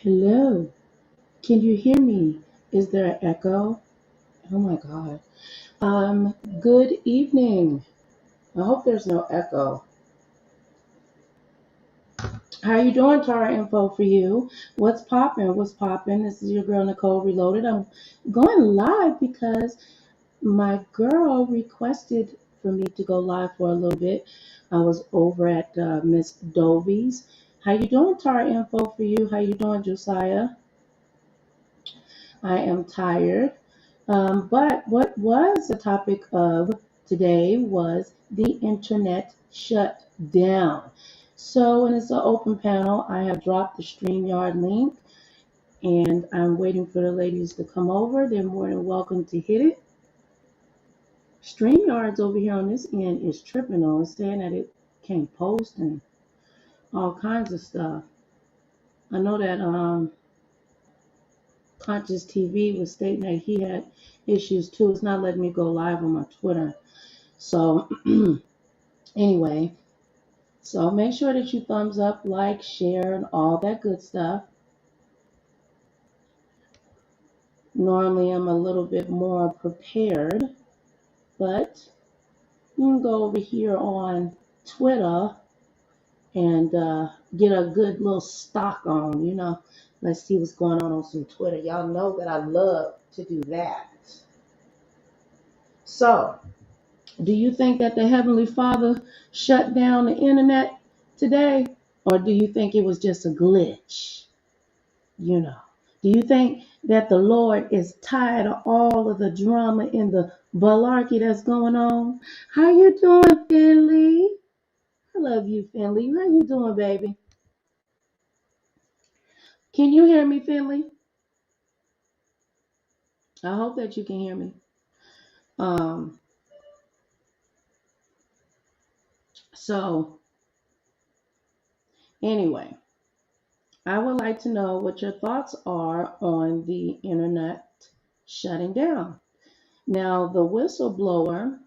Hello, can you hear me? Is there an echo? Oh my God. Good evening. I hope there's no echo. How you doing, Tara? Info for you. What's poppin'? What's poppin'? This is your girl Nicole Reloaded. I'm going live because my girl requested for me to go live for a little bit. I was over at Miss Dovey's. How you doing, Tara? Info for you. How you doing, Josiah? I am tired. But what was the topic of today was the internet shut down. So, when it's an open panel, I have dropped the StreamYard link and I'm waiting for the ladies to come over. They're more than welcome to hit it. StreamYards over here on this end is tripping on, saying that it can't post and all kinds of stuff. I know that Conscious TV was stating that he had issues too. It's not letting me go live on my Twitter. So anyway, so make sure that you thumbs up, like, share, and all that good stuff. Normally I'm a little bit more prepared, but you can go over here on Twitter and get a good little stock on, Let's see what's going on some Twitter. Y'all know that I love to do that. So, do you think that the Heavenly Father shut down the internet today? Or do you think it was just a glitch? Do you think that the Lord is tired of all of the drama and the malarkey that's going on? How you doing, Finley? I love you, Finley. How you doing, baby? Can you hear me, Finley? I hope that you can hear me. So anyway, I would like to know what your thoughts are on the internet shutting down. Now, the whistleblower,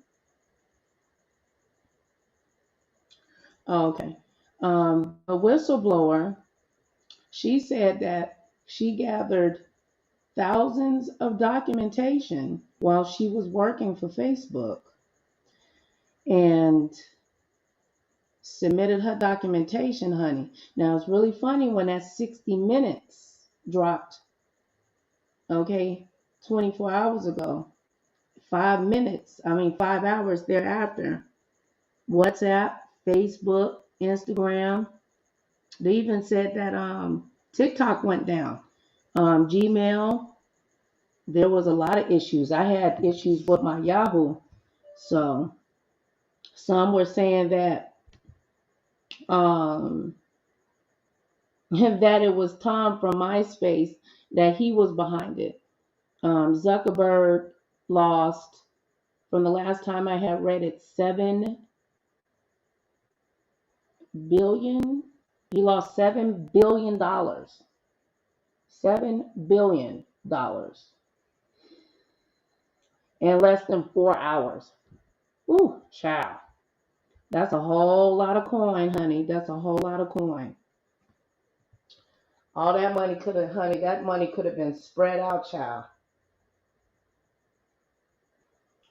the whistleblower, she said that she gathered thousands of documentation while she was working for Facebook and submitted her documentation, honey. Now, it's really funny when that 60 minutes dropped, 24 hours ago. 5 hours thereafter. WhatsApp, Facebook, Instagram. They even said that TikTok went down. Gmail, there was a lot of issues. I had issues with my Yahoo. So some were saying that that it was Tom from MySpace, that he was behind it. Zuckerberg lost, from the last time I had read it, $7 billion. He lost $7 billion. $7 billion in less than 4 hours. Ooh, child. That's a whole lot of coin, honey. That's a whole lot of coin. All that money that money could have been spread out, child.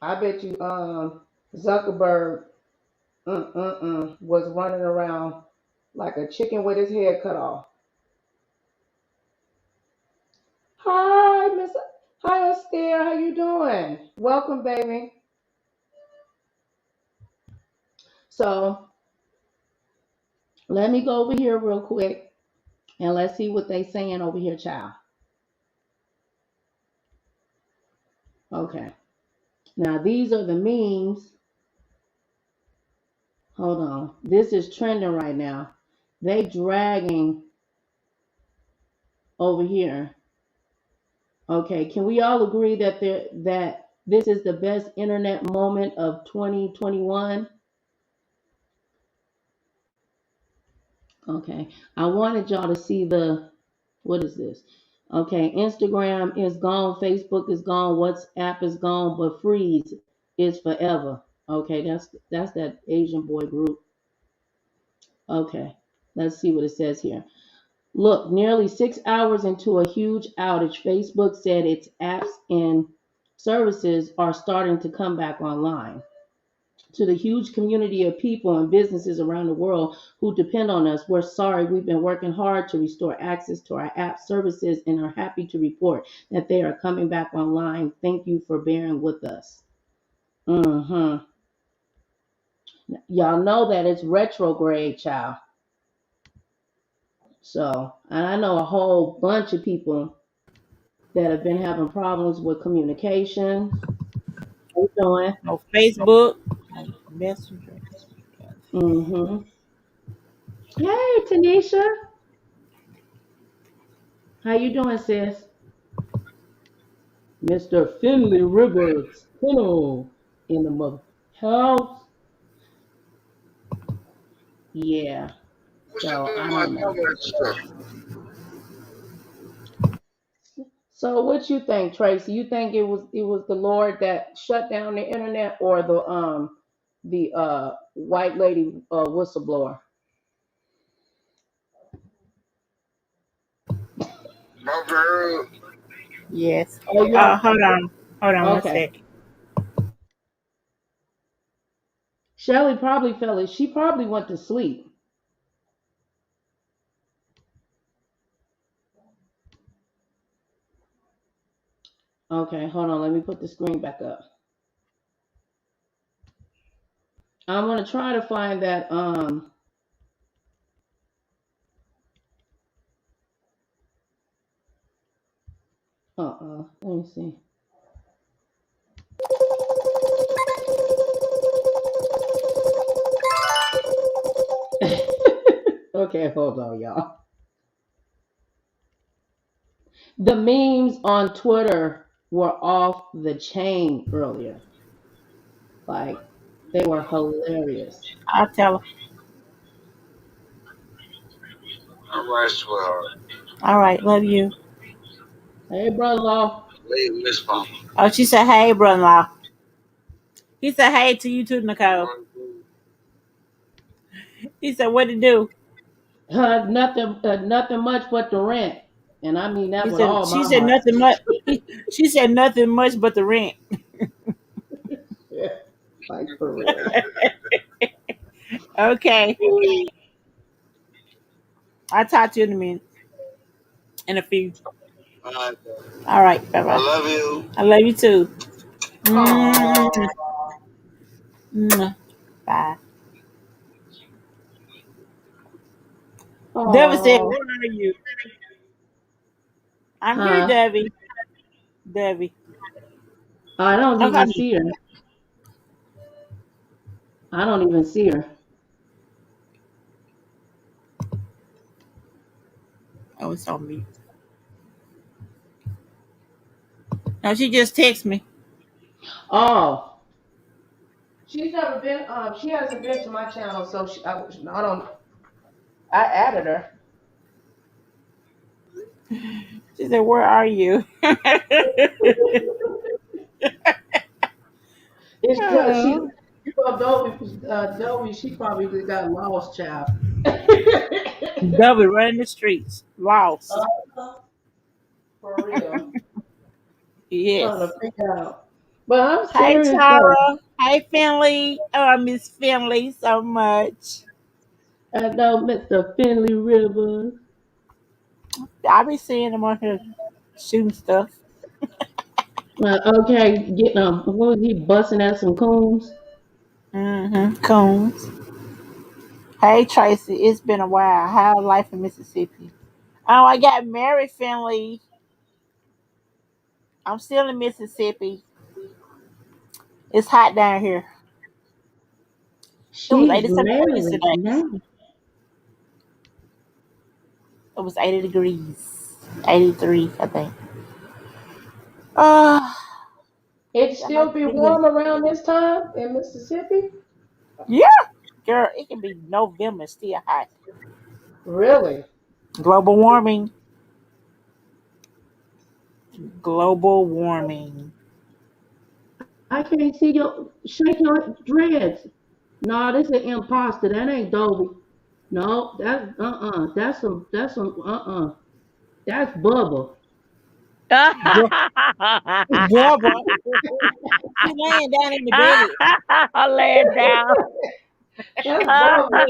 I bet you Zuckerberg was running around like a chicken with his head cut off. Hi, Miss. Hi, Esther. How you doing? Welcome, baby. So let me go over here real quick and let's see what they saying over here, child. Okay. Now these are the memes. Hold on. This is trending right now. They dragging over here. Okay. Can we all agree that this is the best internet moment of 2021? Okay. I wanted y'all to see what is this? Okay, Instagram is gone, Facebook is gone, WhatsApp is gone, but Freeze is forever. Okay, that's that Asian boy group. Okay, let's see what it says here. Look, nearly 6 hours into a huge outage, Facebook said its apps and services are starting to come back online. To the huge community of people and businesses around the world who depend on us, we're sorry. We've been working hard to restore access to our app services and are happy to report that they are coming back online. Thank you for bearing with us. Mm-hmm. Y'all know that it's retrograde, child. So, and I know a whole bunch of people that have been having problems with communication. How you doing? No Facebook, no Messenger. Mm-hmm. Hey, Tanisha. How you doing, sis? Mr. Finley Rivers, Hello, in the mother house. Yeah. What you So doing I my don't know. number extra? So what you think, Tracy? You think it was the Lord that shut down the internet, or the white lady whistleblower? My girl, Yes. Oh yeah. Hold on one Okay. second. Shelly probably fell. She probably went to sleep. Okay, hold on. Let me put the screen back up. I'm gonna try to find that. Let me see. Okay, hold on, y'all. The memes on Twitter were off the chain earlier. Like they were hilarious. I'll tell her. all right, sweetheart. All right, love you. Hey, brother-in-law. Late Miss Mama. Oh, she said, hey, brother-in-law. He said, hey to you too, Nicole. What do? He said, what to do? Nothing much but the rent, and I mean that He with said, all she my said heart. nothing much. She said nothing much but the rent. Like for real. Okay. I'll talk to you in a minute. In a few. All right, All right. Bye I bye. love you. I love you too. Oh, Mm-hmm. Bye. Debbie said, oh, where are you? I'm here, huh? Debbie. Debbie. I don't even Okay. see her. I don't even see her. Oh, it's on me. No, she just texted me. Oh, she's never been. She hasn't been to my channel, so I don't. I added her. She said, where are you? It's because she, Oh. Dobie, she probably got lost, child. Debbie running the streets. Lost. For real. Trying to Yes. figure out. But I'm Hey, serious though. Tara. Hey, Finley. Oh, I miss Finley so much. I know Mr. Finley Rivers. I be seeing him on here shooting stuff. Okay, getting what was he busting at some coons? Mm-hmm. Coons. Hey, Tracy. It's been a while. How's life in Mississippi? Oh, I got married, Finley. I'm still in Mississippi. It's hot down here. It was She's 87 degrees married today. now. It was 80 degrees. 83, I think. Uh, It that might still be be good. warm around this time in Mississippi? Yeah, girl, it can be November, still hot. Really? Global warming. Global warming. I can't see your shake your dreads. No, this is an imposter. That ain't Dobie. No, that's some that's Bubba. Bu- Bubba. She laying down in the bed. Lay it down. That's Bubba,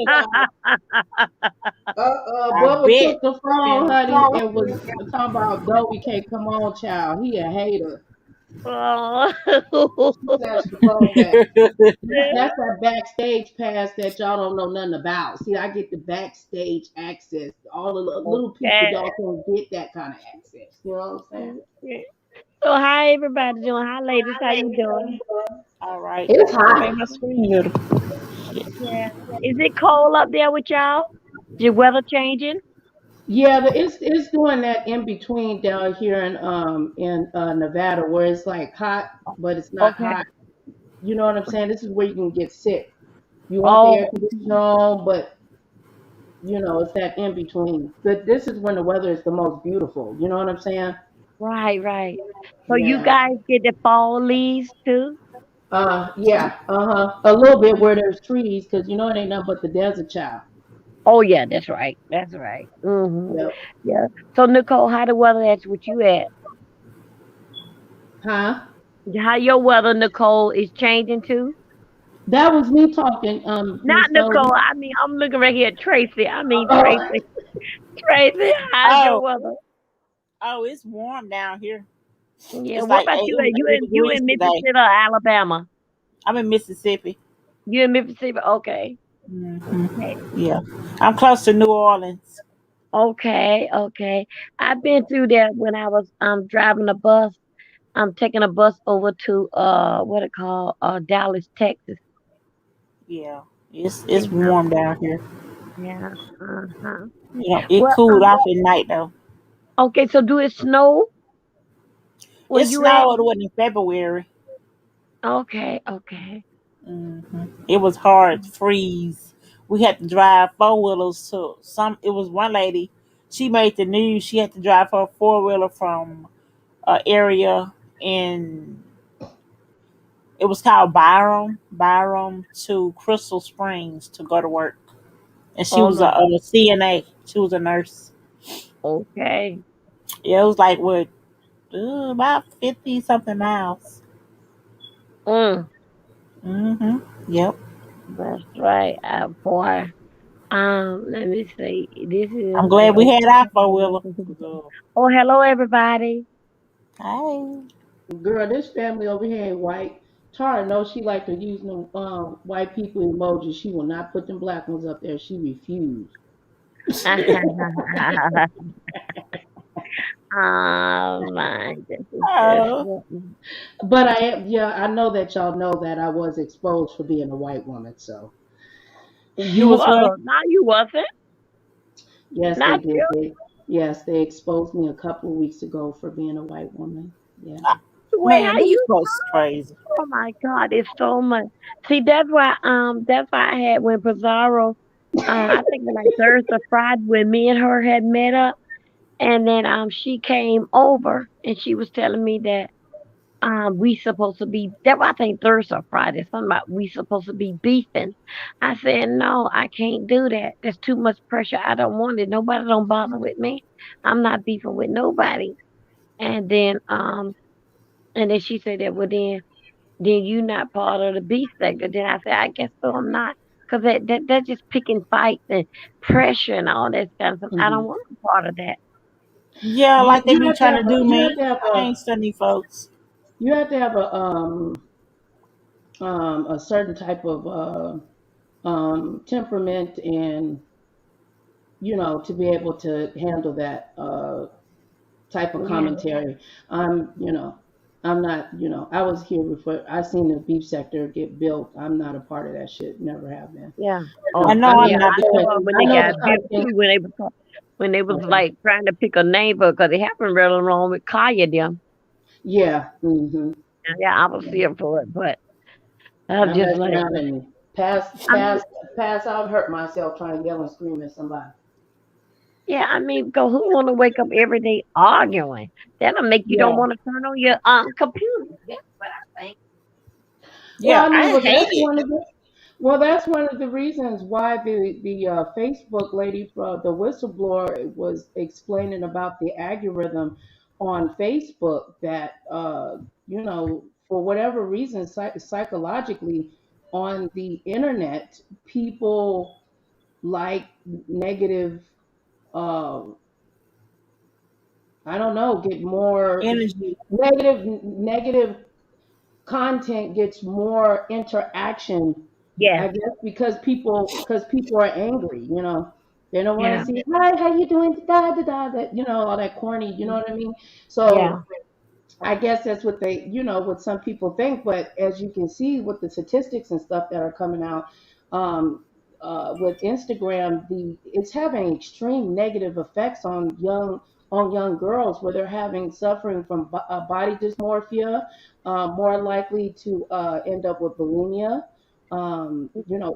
Oh, child. I Bubba bet. took the phone, honey, and was talking about Dobie can't come on, child. He a hater. She snatched the phone back. That's that backstage pass that y'all don't know nothing about. See, I get the backstage access. All the little people okay. y'all can't get that kind of access. You know what I'm saying? Okay. So how everybody doing? Hi ladies, how you doing? All right. It's I made hot. my screen little. Shit. Yeah. Is it cold up there with y'all? Your weather changing? Yeah, it's doing that in between down here in Nevada where it's like hot, but it's not Okay. hot. You know what I'm saying? This is where you can get sick. You want the Oh, air conditioner on, but it's that in between. But this is when the weather is the most beautiful. You know what I'm saying? right, right. So you Yeah. guys get the fall leaves too? Yeah. Uh-huh. A little bit where there's trees, because it ain't nothing but the desert, child. Oh yeah, that's right. That's right. Yep. Yeah. So Nicole, how the weather at with you at? Huh? How your weather, Nicole, is changing too? That was me talking, Not Miss Nicole. Dodie. I mean, I'm looking right here at Tracy. I mean Oh, Tracy. Tracy, how's Oh, your weather? oh, it's warm down here. Yeah. It's What like about it you? was You 80 in you degrees in today. Mississippi or Alabama? I'm in Mississippi. You in Mississippi? Okay. Okay. Yeah, I'm close to New Orleans. Okay. Okay. I've been through that when I was driving a bus. I'm taking a bus over to what it called Dallas, Texas. Yeah, it's Yeah. warm down here. Yeah. Uh-huh. It Well, cooled off at night though. okay. So do it snow where It you at? snowed when in February. Okay. Okay. It was hard to freeze. We had to drive four wheelers to some. It was one lady. She made the news. She had to drive her four wheeler from an area in. It was called Byram to Crystal Springs to go to work. And she Oh was no. a CNA. She was a nurse. Okay. Yeah, it was like what about 50 something miles. Mm, Yep. that's right. Boy. Let me see. This is I'm glad we had our four wheeler. Oh, hello everybody. Hey. girl, this family over here ain't white. Tara knows she like to use them white people emojis. She will not put them black ones up there. She refused. Oh my, this is just Oh, But I know that y'all know that I was exposed for being a white woman. So you was what? no, you wasn't. yes, they Not did. you. They exposed me a couple of weeks ago for being a white woman. Yeah. Wait, Man, how these you? folks crazy. Oh my God, it's so much. See, that's why I had when Pizarro, I think like Thursday, Friday, when me and her had met up, and then she came over and she was telling me that we supposed to be that was, I think Thursday or Friday, something about we supposed to be beefing. I said, no, I can't do that. There's too much pressure. I don't want it. Nobody don't bother with me. I'm not beefing with nobody. And then she said that well then you not part of the beef sector. Then I said, I guess so I'm not. Cause that's just picking fights and pressure and all that kind of stuff. I don't Hmm. want no part of that. Yeah, You like they be trying to do you have me. to have I ain't studying folks. a certain type of temperament and to be able to handle that type of Yeah, commentary. I'm not, I was here before I seen the beef sector get built. I'm not a part of that shit. Never have been. yeah. I Oh, know I I'm mean, yeah. not I because know when I they know got the built type thing. too, when they was Okay. like trying to pick a neighbor because it happened really wrong with Kaya them. Yeah. Hmm. Yeah, I was here for it, but I I was just messed like, around and I mean, pass out, hurt myself trying to yell and scream at somebody. yeah, I mean, because who want to wake up every day arguing? That'll make you don't Yeah. want to turn on your computer. That's what I think. Well, yeah, I mean, I well, hate that's it. one of the Well, that's one of the reasons why the Facebook lady, the whistleblower, was explaining about the algorithm on Facebook that for whatever reason, psychologically on the internet, people like negative. Uh, I don't know, get more Energy. negative content gets more interaction, Yeah, I guess, because people are angry, they don't want to yeah, see, hi, how you doing, da da da, that, all that corny, you know what I mean? yeah. So I guess that's what what some people think. But as you can see with the statistics and stuff that are coming out, um, with Instagram, it's having extreme negative effects on young girls, where they're having suffering from body dysmorphia, more likely to end up with bulimia,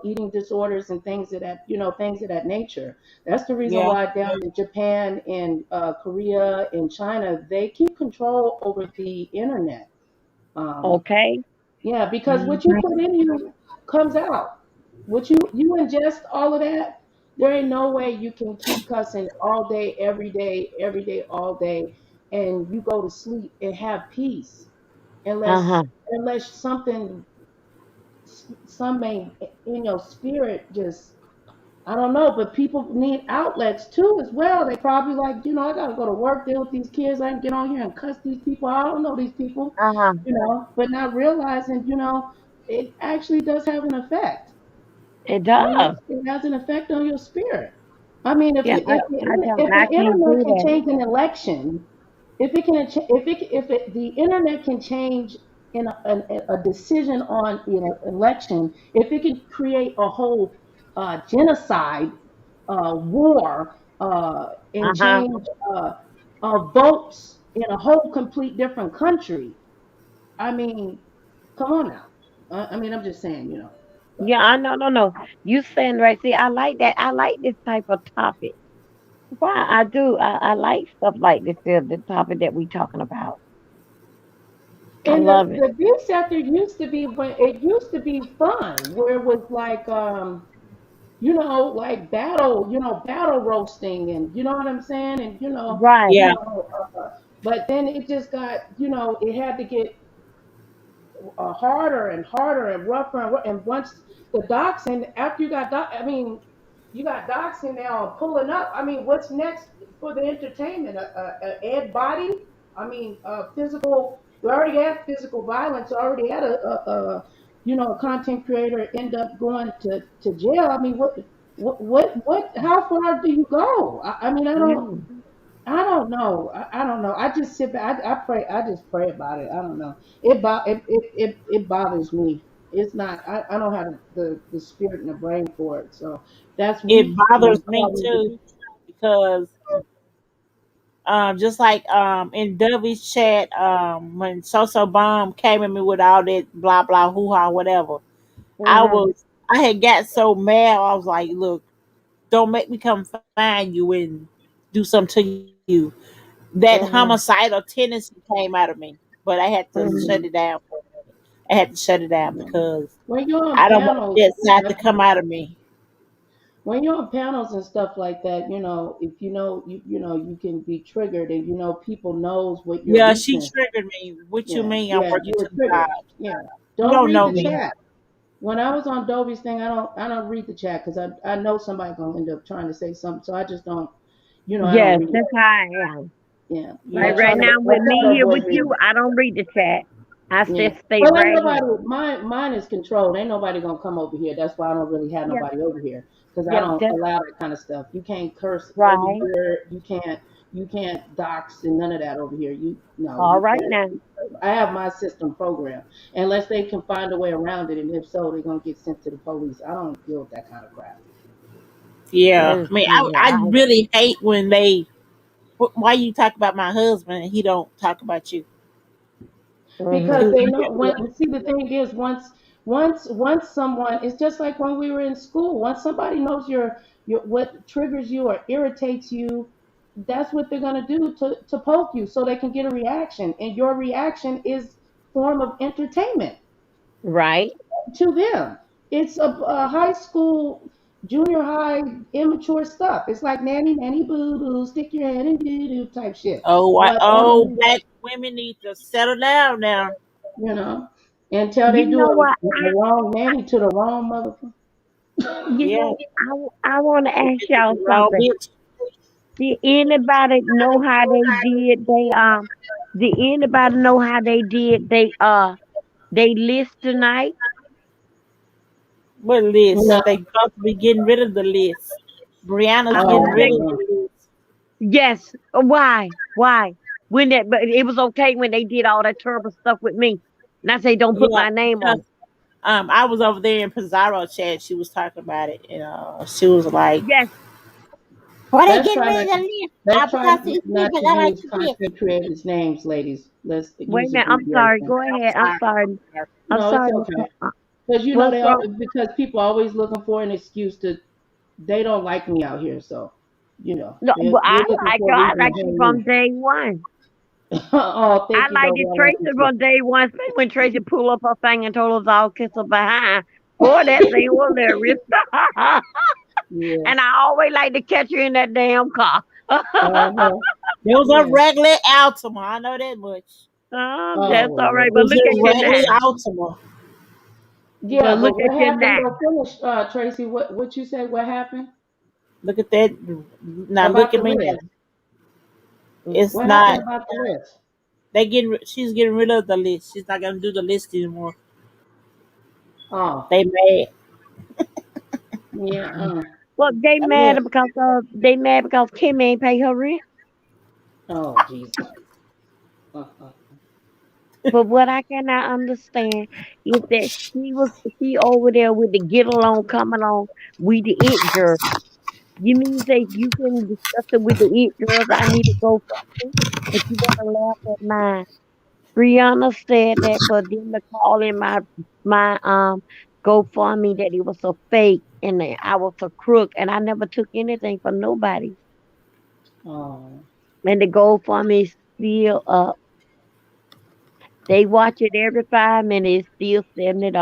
eating disorders and things of that nature. That's the reason Yeah. why down in Japan and Korea and China, they keep control over the internet. Um, Okay. yeah, because what you Mhm. put in you comes out. What you ingest all of that, there ain't no way you can keep cussing all day, every day, all day, and you go to sleep and have peace, unless Uh-huh. unless something in your spirit just, I don't know, but people need outlets too as well. They probably like, I gotta go to work, deal with these kids. I can get on here and cuss these people. I don't know these people, Uh-huh. but not realizing, it actually does have an effect. It does. It has an effect on your spirit. I mean, if Yeah, you I don't, if I the can't internet do can that. change an election, if the internet can change in a decision on election, if it can create a whole genocide, war, and Uh-huh. change votes in a whole complete different country. I mean, come on now. I mean, I'm just saying. But Yeah, I know, no, no. You saying right. See, I like that. I like this type of topic. Why I do. I like stuff like this, the topic that we talking about. I And love it. the beef sector used to be, when it used to be fun, where it was like like battle roasting, and you know what I'm saying, and Right. Yeah. but then it just got, it had to get harder and harder and rougher and once the doxing, after you got I mean, you got doxing now and pulling up. I mean, what's next for the entertainment? A ed body? I mean, physical. We already had physical violence. We already had a content creator end up going to jail. I mean, what? How far do you go? I mean, Yeah. I don't know. I don't know. I just sit back. I pray. I just pray about it. I don't know. It bothers me. It's not. I don't have the spirit and the brain for it. So that's It we bothers me probably. too because just like in Dovey's chat, when So Bomb came at me with all that blah blah hoo ha whatever, Uh-huh. I had got so mad. I was like, look, don't make me come find you and do something to you. That Uh-huh. homicidal tendency came out of me, but I had to shut Uh-huh. it down. I had to shut it down Yeah. because When you're on I don't want panels, that side to come out of me. when you're on panels and stuff like that, if you can be triggered, and people knows what your Yeah, she weakness. triggered me. What you Yeah, mean? I'm yeah, you working were two triggered. jobs. Yeah. You Don't don't read know the me. chat. When I was on Dobie's thing, I don't read the chat because I know somebody gonna end up trying to say something, so I just don't, I don't Yes, read that's it. how I am. Yeah, Like Yeah. right now I with try me to here avoid with reading you, it. I don't read the chat. I Yeah, just stay well, ain't right here. nobody. Mine is controlled. Ain't nobody gonna come over here. That's why I don't really have Yep. nobody over here, because I Yep. don't That's allow that kind of stuff. You can't curse over right. here. You can't dox and none of that over here. You no, All you right can't. now. I have my system programmed, unless they can find a way around it, and if so, they're gonna get sent to the police. I don't deal with that kind of crap. Yeah. That is I mean, good. I really hate when they. Why you talk about my husband and he don't talk about you? Mm-hmm. Because It they was know, see, the thing is, once someone, it's just like when we were in school. Once somebody knows your what triggers you or irritates you, that's what they're gonna do to poke you, so they can get a reaction, and your reaction is form of entertainment Right. to them. It's a high school, junior high, immature stuff. It's like nanny, nanny, boo, boo, stick your head in doo doo type shit. But Black women need to settle down now. you know, until they You do know what? a wrong nanny to the wrong motherfucker. You Yeah, know, I want to ask y'all wrong something. bitch. Did anybody know how they did? Did anybody know how they did? They list tonight. What list? They No. supposed to be getting rid of the list. Brianna's Uh, getting Oh they, rid of the no. list. yes. Why? Why? When that? But it was okay when they did all that terrible stuff with me. And I say, don't put Yeah, my name because on. I was over there in Pizarro chat. She was talking about it. You know, she was like, Yes. "Why they Let's getting try rid of to the list? let's I try because these not people to that like use to get." content creators' names, ladies. Let's Wait a use minute. I'm sorry. abbreviation. Go I'm ahead. I'm sorry. sorry. I'm No, it's sorry, Nicole. okay. Because What's wrong? because people are always looking for an excuse to they don't like me out here, so No, but they're I looking like for you. a I reason to like you hang from me. day one. Oh, I thank you, liked baby. it I love Tracy you too. from day one, especially when Tracy pulled up her thing and told us all kiss her behind. Boy, that thing was hilarious. Yeah. And I always like to catch her in that damn car. Uh-huh. There was a Yeah. regular Altima. I know that much. Oh That's well, all right, It Lord. but was look at a you regular now. Altima. Yeah, But but look at what you happened now. though? Finish, Tracy. What you say? What happened Look at that. Now look about the at me now. list? It's What happened not. about the list? She's getting rid of the list. She's not gonna do the list anymore. Oh, They mad. yeah. Well, Yeah. they mad because Kim ain't pay her rent. Oh, Jesus. Uh-uh. But what I cannot understand is that she over there with the get along, come along, we the it girl. You mean say you can discuss it with the it girls? I need to go for me, but you want to laugh at mine. Brianna said that for them to call in my GoFundMe that it was a fake and that I was a crook and I never took anything from nobody. Oh, And the GoFundMe is still up. They watch it every 5 minutes, still $70.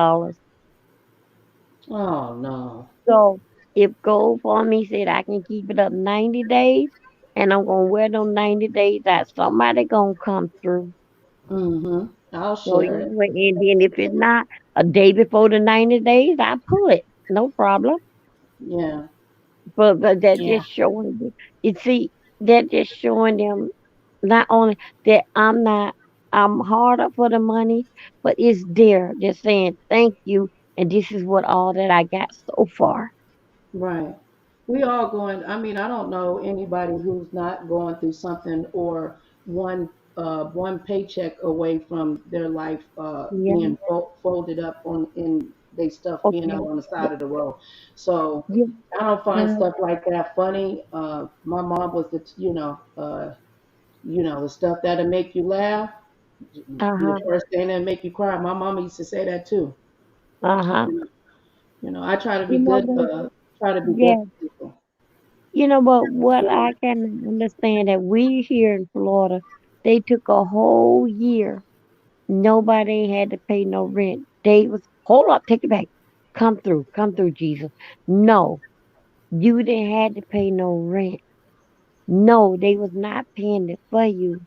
oh no. So if GoFundMe said I can keep it up 90 days and I'm gonna wear them 90 days out, somebody gonna come through. Mm-hmm. I'll So share it. anyway, and then if it's not a day before the 90 days, I pull it. No problem. Yeah. But that Yeah. just showing them. You see, that just showing them not only that I'm harder for the money, but it's there. Just saying thank you, and this is what all that I got so far. Right. We all going, I mean, I don't know anybody who's not going through something or one paycheck away from their life Yeah. being folded up on in they stuff being out Okay. on the side of the road. So Yeah. I don't find Uh stuff like that funny. My mom was the stuff that'll make you laugh, the huh. first thing that make you cry. My mama used to say that too. Uh-huh. I try to be You know good, what? try to be good Yeah. to people. You know what I can understand that we here in Florida, they took a whole year. Nobody had to pay no rent. They was hold up, take it back. Come through, Jesus. No, you didn't have to pay no rent. No, they was not paying it for you.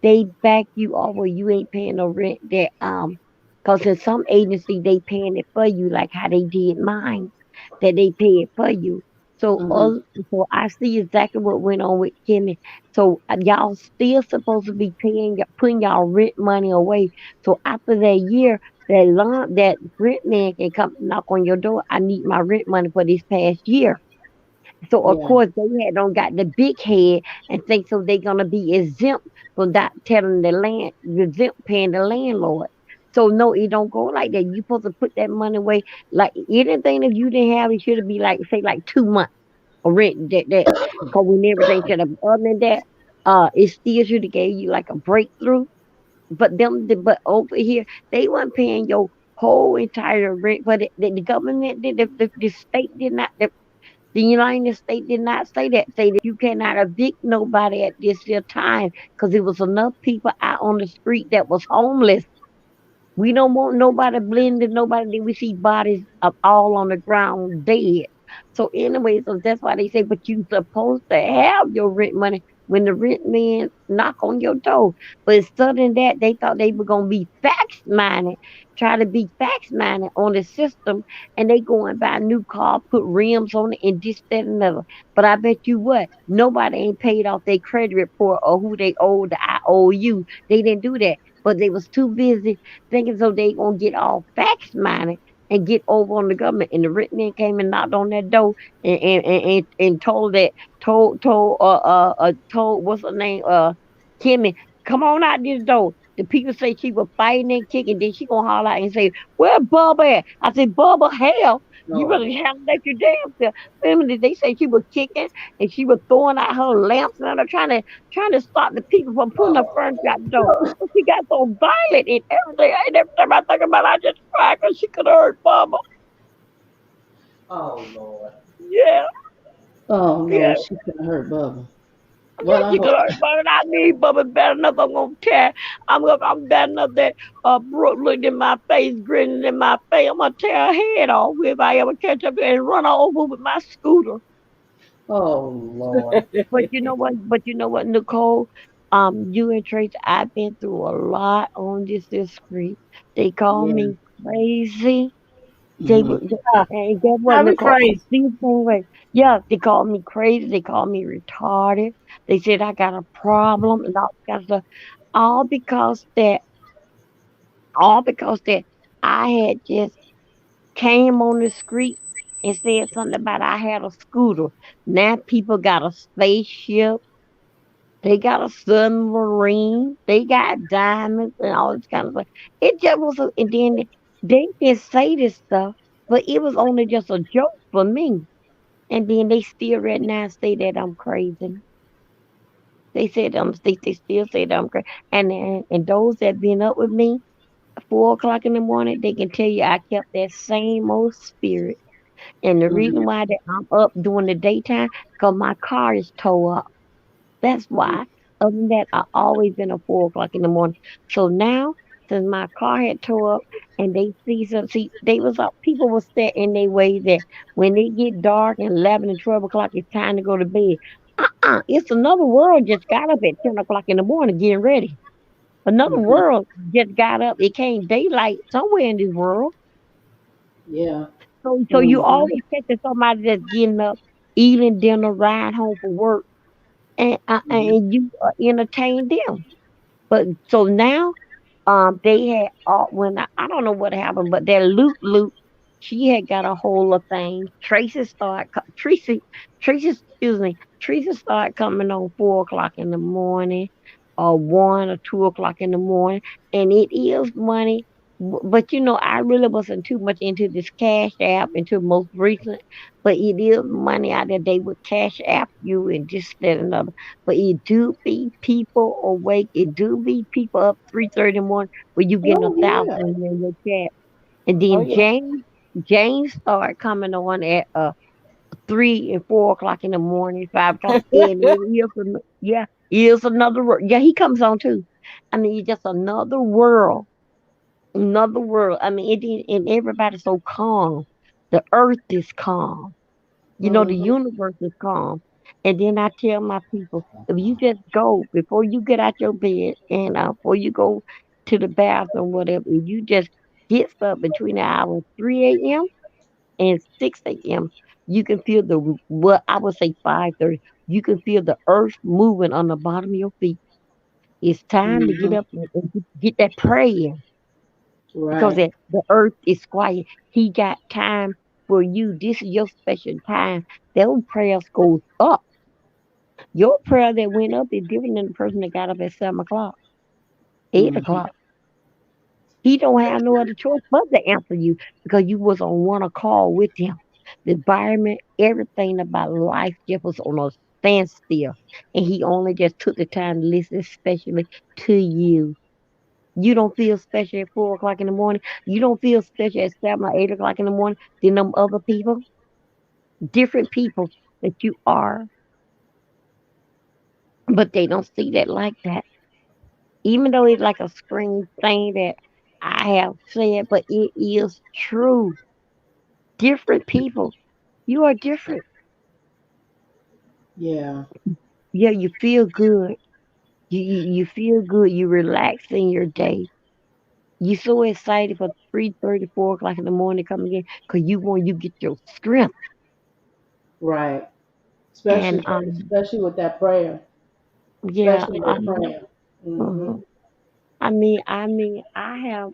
They back you off where you ain't paying no rent. Cause in some agency they paying it for you, like how they did mine, that they pay it for you. So, Hmm. so I see exactly what went on with Kimmy. So y'all still supposed to be putting y'all rent money away. So after that year, that rent man can come knock on your door. I need my rent money for this past year. So of Yeah. course they had don't got the big head and think so they gonna be exempt from not telling exempt paying the landlord. So no, it don't go like that. You supposed to put that money away. Like anything that you didn't have, it should be like say like 2 months of rent that cause when everything should have other than that, it still should have gave you like a breakthrough. But over here they weren't paying your whole entire rent, but the government did the state did not the United States did not say that. Say that you cannot evict nobody at this here time because there was enough people out on the street that was homeless. We don't want nobody blending, nobody. We see bodies of all on the ground dead. So anyway, so that's why they say, but you supposed to have your rent money when the rent man knock on your door. But instead of that, they thought they were gonna be fax mining, try to be fax mining on the system, and they go and buy a new car, put rims on it, and this, that, and another. But I bet you what, nobody ain't paid off their credit report or who they owe the IOU. They didn't do that, but they was too busy thinking so they gonna get all facts minded and get over on the government. And the rich man came and knocked on that door and told that told what's her name Kimmy, come on out this door. The people say she was fighting and kicking. Then she gonna holler out and say, "Where Bubba at?" I said, "Bubba, hell, you Oh, better handle that your damn self." Family, they say she was kicking and she was throwing out her lamps and her trying to stop the people from putting her furniture out the door. But she got so violent and everything. And every time I think about it, I just cry because she could have hurt Bubba. oh Lord. Yeah, Oh no, yeah. she could have hurt Bubba. Yeah, Well, I she could hope. hurt Bubba. And I need Bubba bad enough. I'm gonna tear. I'm bad enough that Brooke looked in my face, grinning in my face. I'm gonna tear her head off if I ever catch up and run her over with my scooter. Oh Lord. But you know what, Nicole? You and Trace, I've been through a lot on this street. They call Yeah. me crazy. They Hmm. would, and guess what, How we Nicole? crazy? These same way. Yeah, they called me crazy. They called me retarded. They said I got a problem and all that stuff. All because that, all because that I had just came on the street and said something about I had a scooter. Now people got a spaceship. They got a submarine. They got diamonds and all this kind of stuff. It just was, and then they can say this stuff, but it was only just a joke for me. And then they still right now say that I'm crazy. They still say that I'm crazy. And those that been up with me 4 o'clock in the morning, they can tell you I kept that same old spirit. And the reason Hmm. why that I'm up during the daytime, because my car is towed up. That's why. Other than that, I always been at 4 o'clock in the morning. So now, since my car had tore up and they see they was up, people was set in their way that when they get dark and 11 and 12 o'clock, it's time to go to bed. It's another world just got up at 10 o'clock in the morning getting ready. Another Hmm. world just got up. It came daylight somewhere in this world. Yeah. So you Hmm. always catch somebody that's getting up, eating dinner, ride home from work, Hmm. and you entertain them. But so now, they had all when I don't know what happened, but that Luke, she had got a hold of things. Excuse me, Tracy started coming on 4 o'clock in the morning, or 1 or 2 o'clock in the morning, and it is money. But I really wasn't too much into this Cash App until most recent. But it is money out there. They would Cash App you and this, that, and other. But it do be people awake. It do be people up 3:30 in the morning where you getting a Oh thousand yeah. in your chat. And Oh then yeah. James started coming on at 3 and 4 o'clock in the morning, 5 o'clock. And it is another world. Yeah, he comes on too. I mean, it's just another world. Another world. I mean, and everybody's so calm. The earth is calm. The Hmm. universe is calm. And then I tell my people, if you just go before you get out your bed and before you go to the bathroom, whatever, if you just get up between the hours 3 a.m. and 6 a.m., you can feel what I would say 5:30. You can feel the earth moving on the bottom of your feet. It's time to get Hmm. up and get that prayer because Right. the earth is quiet. He got time for you. This is your special time. Those prayers goes up. Your prayer that went up is different than the person that got up at 7 o'clock, eight Hmm. o'clock. He don't have no other choice but to answer you because you was on one call with him. The environment, everything about life just was on a standstill. And he only just took the time to listen, especially to you. You don't feel special at 4 o'clock in the morning. You don't feel special at 7 or 8 o'clock in the morning than them other people, different people that you are, but they don't see that like that. Even though it's like a screen thing that I have said, but it is true. Different people. You are different. Yeah. Yeah, you feel good. You feel good. You relax in your day. You so excited for 3:30, 4 o'clock in the morning coming in because you get your strength. Right. And Especially with that prayer. yeah, Especially with prayer. Hmm. uh I have,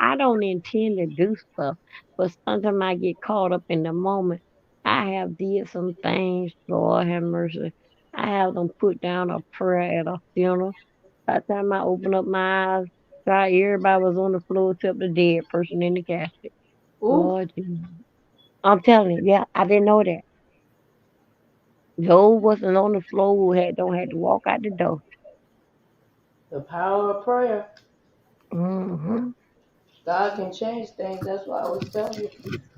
I don't intend to do stuff, but sometimes I get caught up in the moment. I have did some things, Lord have mercy. I have them put down a prayer at a funeral. By the time I opened up my eyes, God, everybody was on the floor except the dead person in the casket. Ooh, Lord Jesus. I'm telling you, yeah, I didn't know that. Joe wasn't on the floor who don't have to walk out the door. the power of prayer. Hmm. God can change things. That's why I always tell you,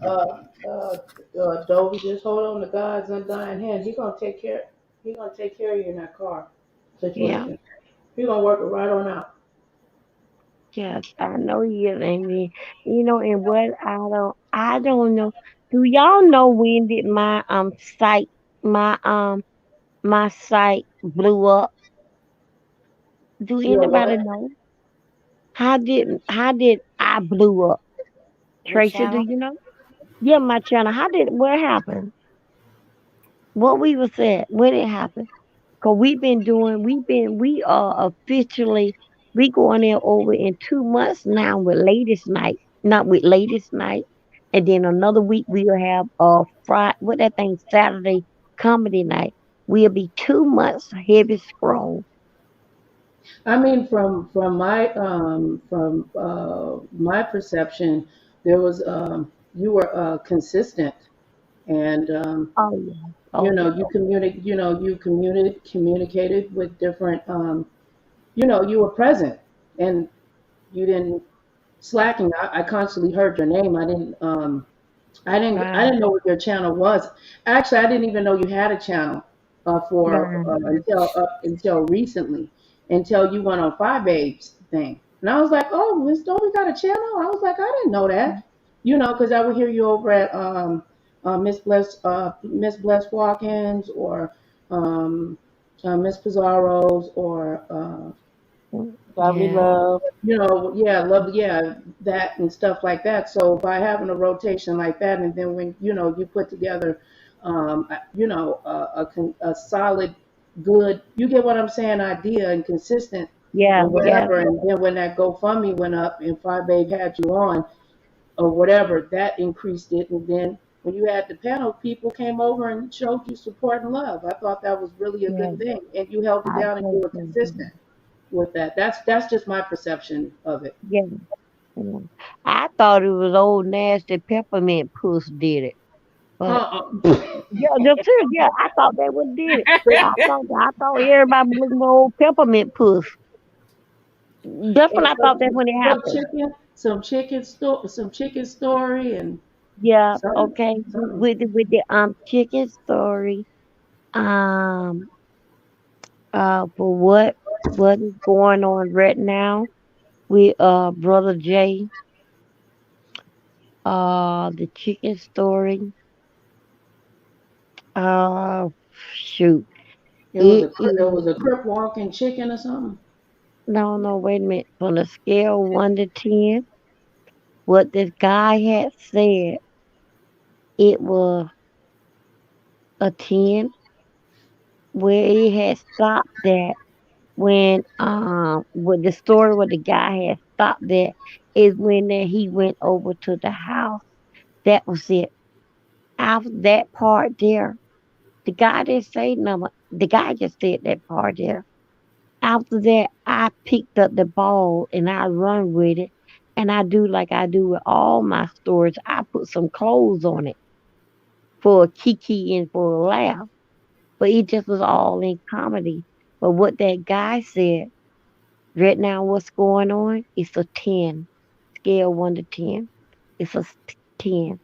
uh, uh, Dovey, just hold on to God's undying hand. He gonna take care. He gonna take care of you in that car Yeah. situation. He gonna work it right on out. Yes, I know he is, and then, and what I don't know. Do y'all know when did site my my site blew up? Do You know anybody what? know? How did I blew up? Your Tracy, do channel? you know? Yeah, my channel. What happened? What we was at? When it happened? Cause we are officially, we going in over in 2 months now with latest night, not with latest night, and then another week we'll have Friday, what that thing, Saturday comedy night. We'll be 2 months heavy scroll. I mean, from my perception, there was you were consistent, and Oh yeah, oh yeah, you communicated with different you were present, and you didn't slacking. I constantly heard your name. I right, didn't know what your channel was. Actually, I didn't even know you had a channel for right, until recently, until you went on Five Babes thing, and I was like, "Oh, Miss Dolby got a channel." I was like, "I didn't know that," because I would hear you over at Miss Bless Walkins or um, Miss Pizarro's or God we yeah, love. yeah, love, yeah, that and stuff like that. So by having a rotation like that, and then when you put together, a solid, good, you get what I'm saying, idea and consistent yeah, or yeah, whatever, and then when that GoFundMe went up and Five Babe had you on or whatever, that increased it, and then when you had the panel, people came over and showed you support and love. I thought that was really a yeah. good thing, and you held it I down and you think were so consistent too. with that. That's just my perception of it. Yeah, yeah. I thought it was old nasty peppermint puss did it. But Uh-uh. yeah, the serious, yeah, I thought they would did it. I thought everybody was looking for old peppermint puss. That's when Or I thought that when it happened. some chicken story, and Yeah, something, okay. something. With the chicken story, um for what is going on right now with brother Jay, the chicken story, uh shoot. It It is was a crip walking chicken or something. no, wait a minute. From the scale 1 to 10, what this guy had said, it was a 10, where it had stopped that when with the story where the guy had stopped that is when he went over to the house. That was it. After that part there, the guy didn't say number. The guy just said that part there. After that, I picked up the ball and I run with it. And I do like I do with all my stories. I put some clothes on it for a kiki and for a laugh. But it just was all in comedy. But what that guy said, right now what's going on, it's a 10. Scale 1 to 10. It's a 10.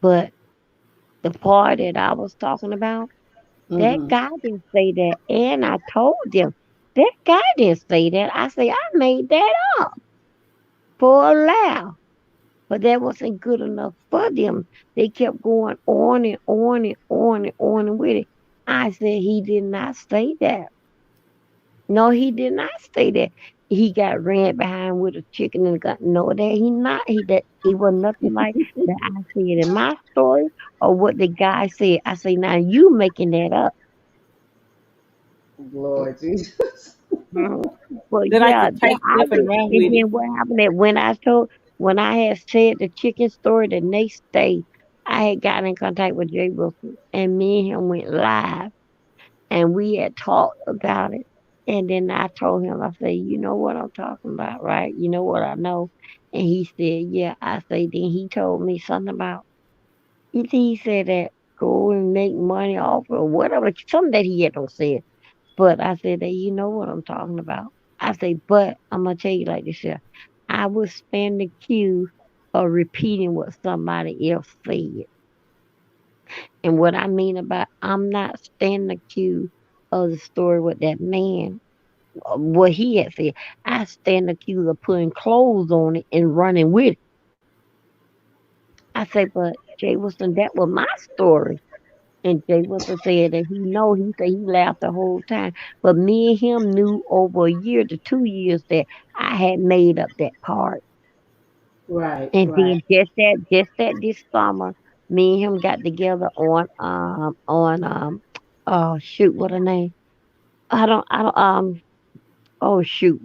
But the part that I was talking about, that Hmm. guy didn't say that. And I told him. That guy didn't say that. I say, I made that up for a laugh. But that wasn't good enough for them. They kept going on and on and on and on with it. I said, he did not say that. No, he did not say that. He got ran behind with a chicken and got no that he not he that it was nothing like that I said in my story or what the guy said. I say now you making that up. Lord Jesus. Mhm. But They like to yeah, that take I stuff and did. run And with it. then what happened that when I had said the chicken story the next day, I had gotten in contact with Jay Wilson and me and him went live and we had talked about it. And then I told him, I said, you know what I'm talking about, right? You know what I know? And he said, yeah. I said, then he told me something about, he said that go and make money off or whatever, something that he had don't say. But I said that you know what I'm talking about. I say, but I'm gonna tell you like this here. I would stand accused of repeating what somebody else said. And what I mean about I'm not standing accused of the story with that man, what he had said. I stand accused of putting clothes on it and running with it. I say, but Jay Wilson, that was my story. And Jay Wilson said that he said he laughed the whole time. But me and him knew over a year to 2 years that I had made up that part. Right, And right. then just that this summer, me and him got together oh shoot, what her name? I don't oh shoot,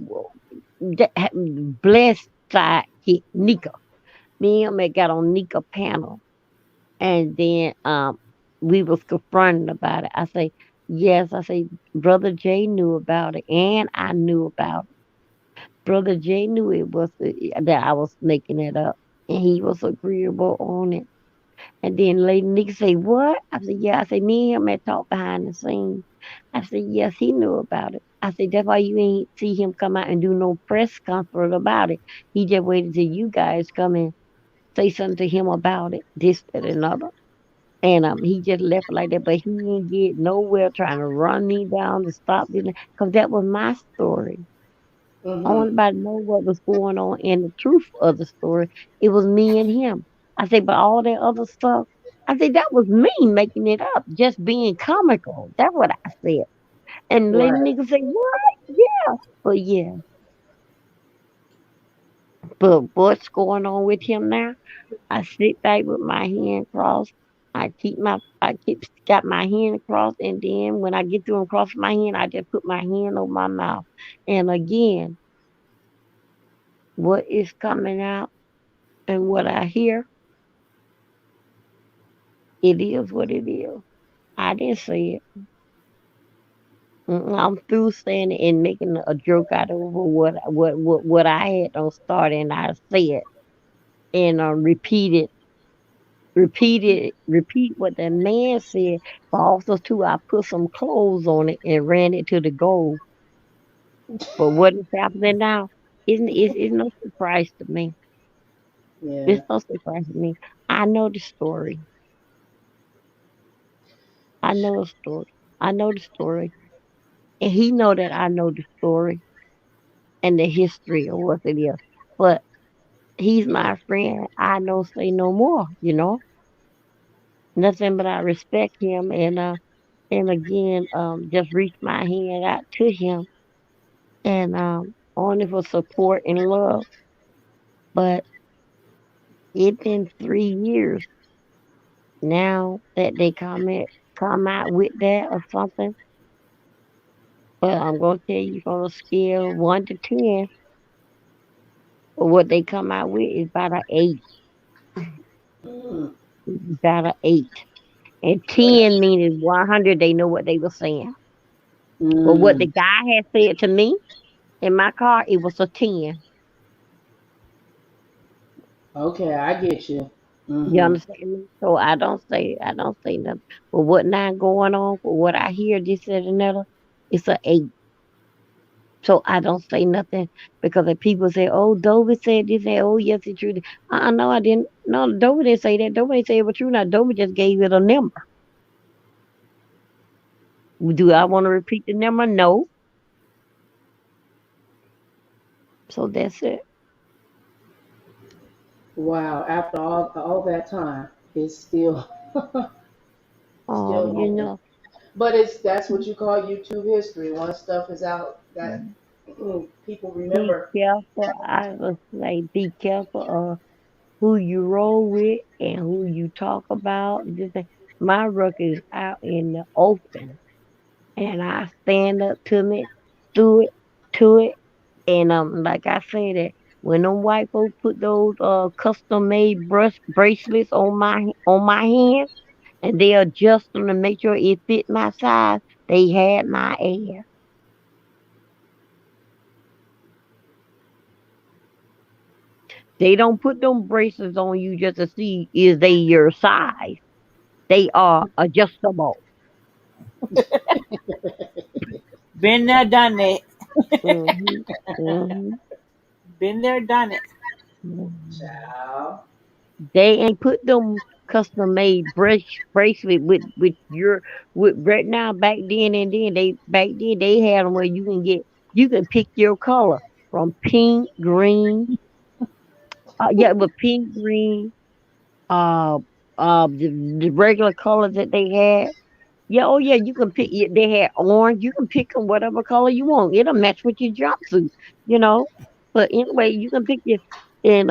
blessed sidekick Nika. Me and him had got on Nika panel. And then we was confronted about it. I say, yes, I say, Brother Jay knew about it and I knew about it. Brother Jay knew it was that I was making it up. And he was agreeable on it. And then Lady Nick say, what? I said, yeah. I said, me and him had talked behind the scenes. I said, yes, he knew about it. I said, that's why you ain't see him come out and do no press conference about it. He just waited till you guys come and say something to him about it, this, that, and other. And he just left it like that, but he didn't get nowhere trying to run me down to stop me because that was my story. I Mm-hmm. wanted everybody to know what was going on and the truth of the story. It was me and him. I said, but all that other stuff, I said that was me making it up, just being comical. That's what I said. And lady Right. nigga said, what? Yeah, but yeah, but what's going on with him now? I sit back with my hand crossed. I keep got my hand crossed, and then when I get through and cross my hand, I just put my hand over my mouth. And again, what is coming out and what I hear, it is what it is. I didn't say it. I'm through saying it and making a joke out of what I had on start, and I said and repeat what the man said, but also too I put some clothes on it and ran it to the goal. But what is happening now is no surprise to me. Yeah. It's no surprise to me. I know the story. I know the story. I know the story. And he know that I know the story and the history of what it is. But he's my friend. I don't say no more. Nothing but I respect him and again, just reach my hand out to him and only for support and love. But it's been 3 years now that they come out with that or something. But I'm gonna tell you from a scale of 1 to 10, what they come out with is about an 8. Mm. About an 8. And Okay. 10 meaning 100 they know what they were saying. But what the Mm. guy had said to me in my car, it was a 10. Okay, I get you. You Mm-hmm. understand me? So I don't say nothing. But what now going on, for what I hear, this and another, it's a 8. So I don't say nothing because if people say, "Oh, Dover said this," and "Oh, yes, it's true." No, I didn't. No, Dover didn't say that. Dover didn't say it was true. Now Dover just gave it a number. Do I want to repeat the number? No. So that's it. Wow, after all that time, it's still still You open. know, But that's what you call YouTube history. Once stuff is out that people be remember. careful. I was like, be careful of who you roll with and who you talk about. My ruck is out in the open, and I stand up to me, through it, to it, and like I said, that when them white folks put those custom made bracelets on my hands, and they adjust them to make sure it fit my size, they had my ass. They don't put them bracelets on you just to see is they your size. They are adjustable. Been there, done that. hmm hmm Been there, done it. Child. They ain't put them custom made bracelet with your with right now. Back then they had them where you can pick your color from pink, green, yeah, with pink, green, uh, the regular colors that they had. Yeah, oh yeah, you can pick. Yeah, they had orange. You can pick them whatever color you want. It'll match with your jumpsuit, you know. But anyway, you can pick your and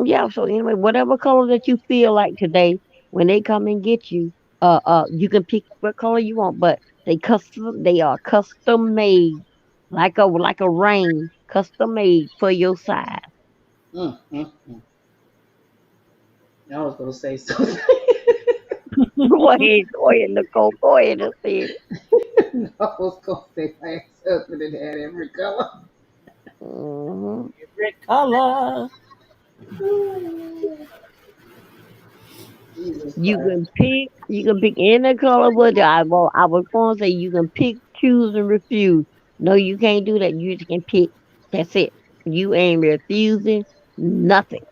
yeah. So anyway, whatever color that you feel like today, when they come and get you, you can pick what color you want. But they are custom made, like a ring, custom made for your size. Mm, mm, mm. I was gonna say something. Go ahead, Nicole. Go ahead and say it. I was gonna say my ex-husband had every color. hmm Favorite color. Jesus You Christ. can pick any color. I was going to say you can pick, choose, and refuse. No, you can't do that. You just can pick. That's it. You ain't refusing nothing.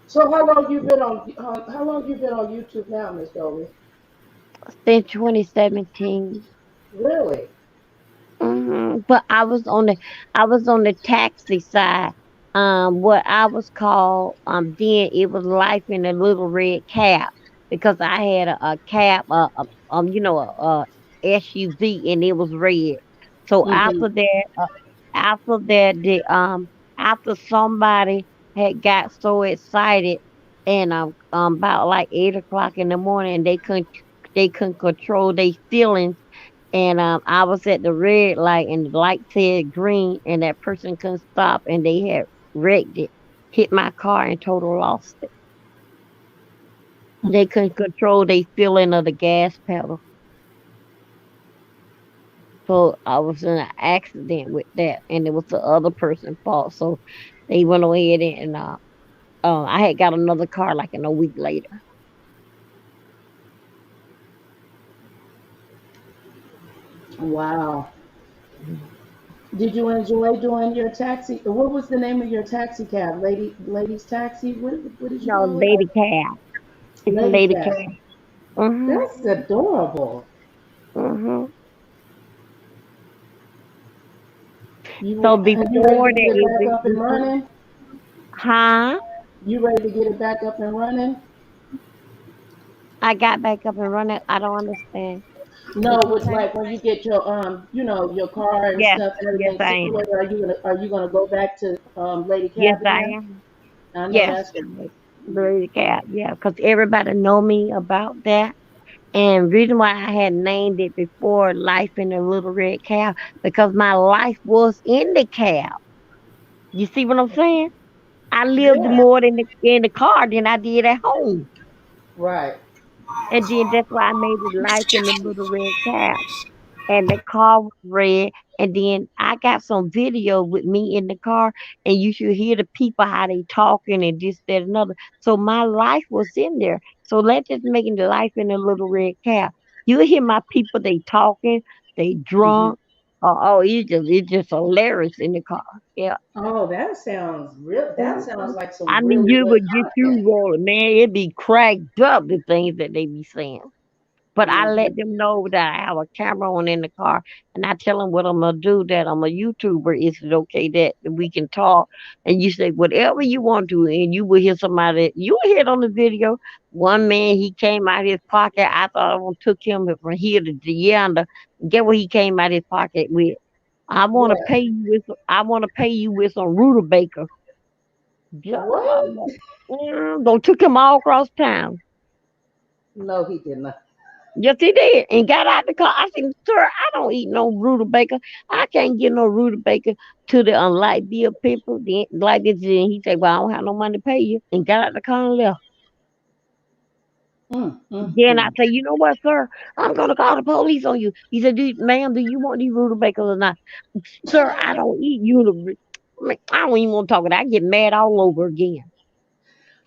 So how long you been on YouTube now, Miss Dolly? Since 2017. Really? But I was on the taxi side. What I was called then it was life in a little red cab because I had a cab a SUV and it was red. So Mm-hmm. after that after somebody had got so excited and about like 8 o'clock in the morning they couldn't control their feelings and I was at the red light, and the light said green, and that person couldn't stop, and they had wrecked it, hit my car, and total lost it. They couldn't control their feeling of the gas pedal, so I was in an accident with that, and it was the other person's fault. So they went ahead and I had got another car like in a week later. Wow. Did you enjoy doing your taxi? What was the name of your taxi cab? Ladies taxi? What did you No, call it? lady cab. It's a Lady lady cab. cab. Mhm. That's adorable. Mhm. You So are you ready before to get that, back up and running? huh? You ready to get it back up and running? I got back up and running. I don't understand. No, What you with say? like when you get your your car and Yes, stuff and yes, everything I am. situated, are you gonna go back to Lady Yes, Cab I again? am. I know Yes, that's right. Blue Cat. Yeah, because everybody know me about that. And reason why I had named it before Life in the Little Red Cow, because my life was in the cow. You see what I'm saying? I lived Yeah. more in the car than I did at home. Right. And then that's why I made it Life in the Little Red Cow. And the car was red. And then I got some video with me in the car, and you should hear the people how they talking and this, that, and another. So my life was in there. So let's just make it life in a little red cap. You hear my people they talking, they Hmm. drunk. It's just hilarious in the car. Yeah. Oh, that sounds real. That sounds Mhm. like some I mean, really you good would get you content. rolling, man. It'd be cracked up the things that they be saying. But I Mm-hmm. let them know that I have a camera on in the car, and I tell them what I'm gonna do. That I'm a YouTuber. Is it okay that we can talk? And you say whatever you want to, and you will hear somebody. You will hear it on the video. One man, he came out his pocket. I thought I want took him from here to yonder. Get what he came out his pocket with. I want to What? pay you with. I want to pay you with some rutabaker. Yeah, What? Go took him all across town. No, he did not. Yes, he did. And got out the car. I said, sir, I don't eat no rutabaker. I can't get no rutabaker to the light bill people. Then, like this, and he said, well, I don't have no money to pay you. And got out the car and left. Then I Mm-hmm. say, you know what, sir? I'm going to call the police on you. He said, ma'am, do you want these rutabakers or not? Sir, I don't eat you. I don't even want to talk about it. I get mad all over again.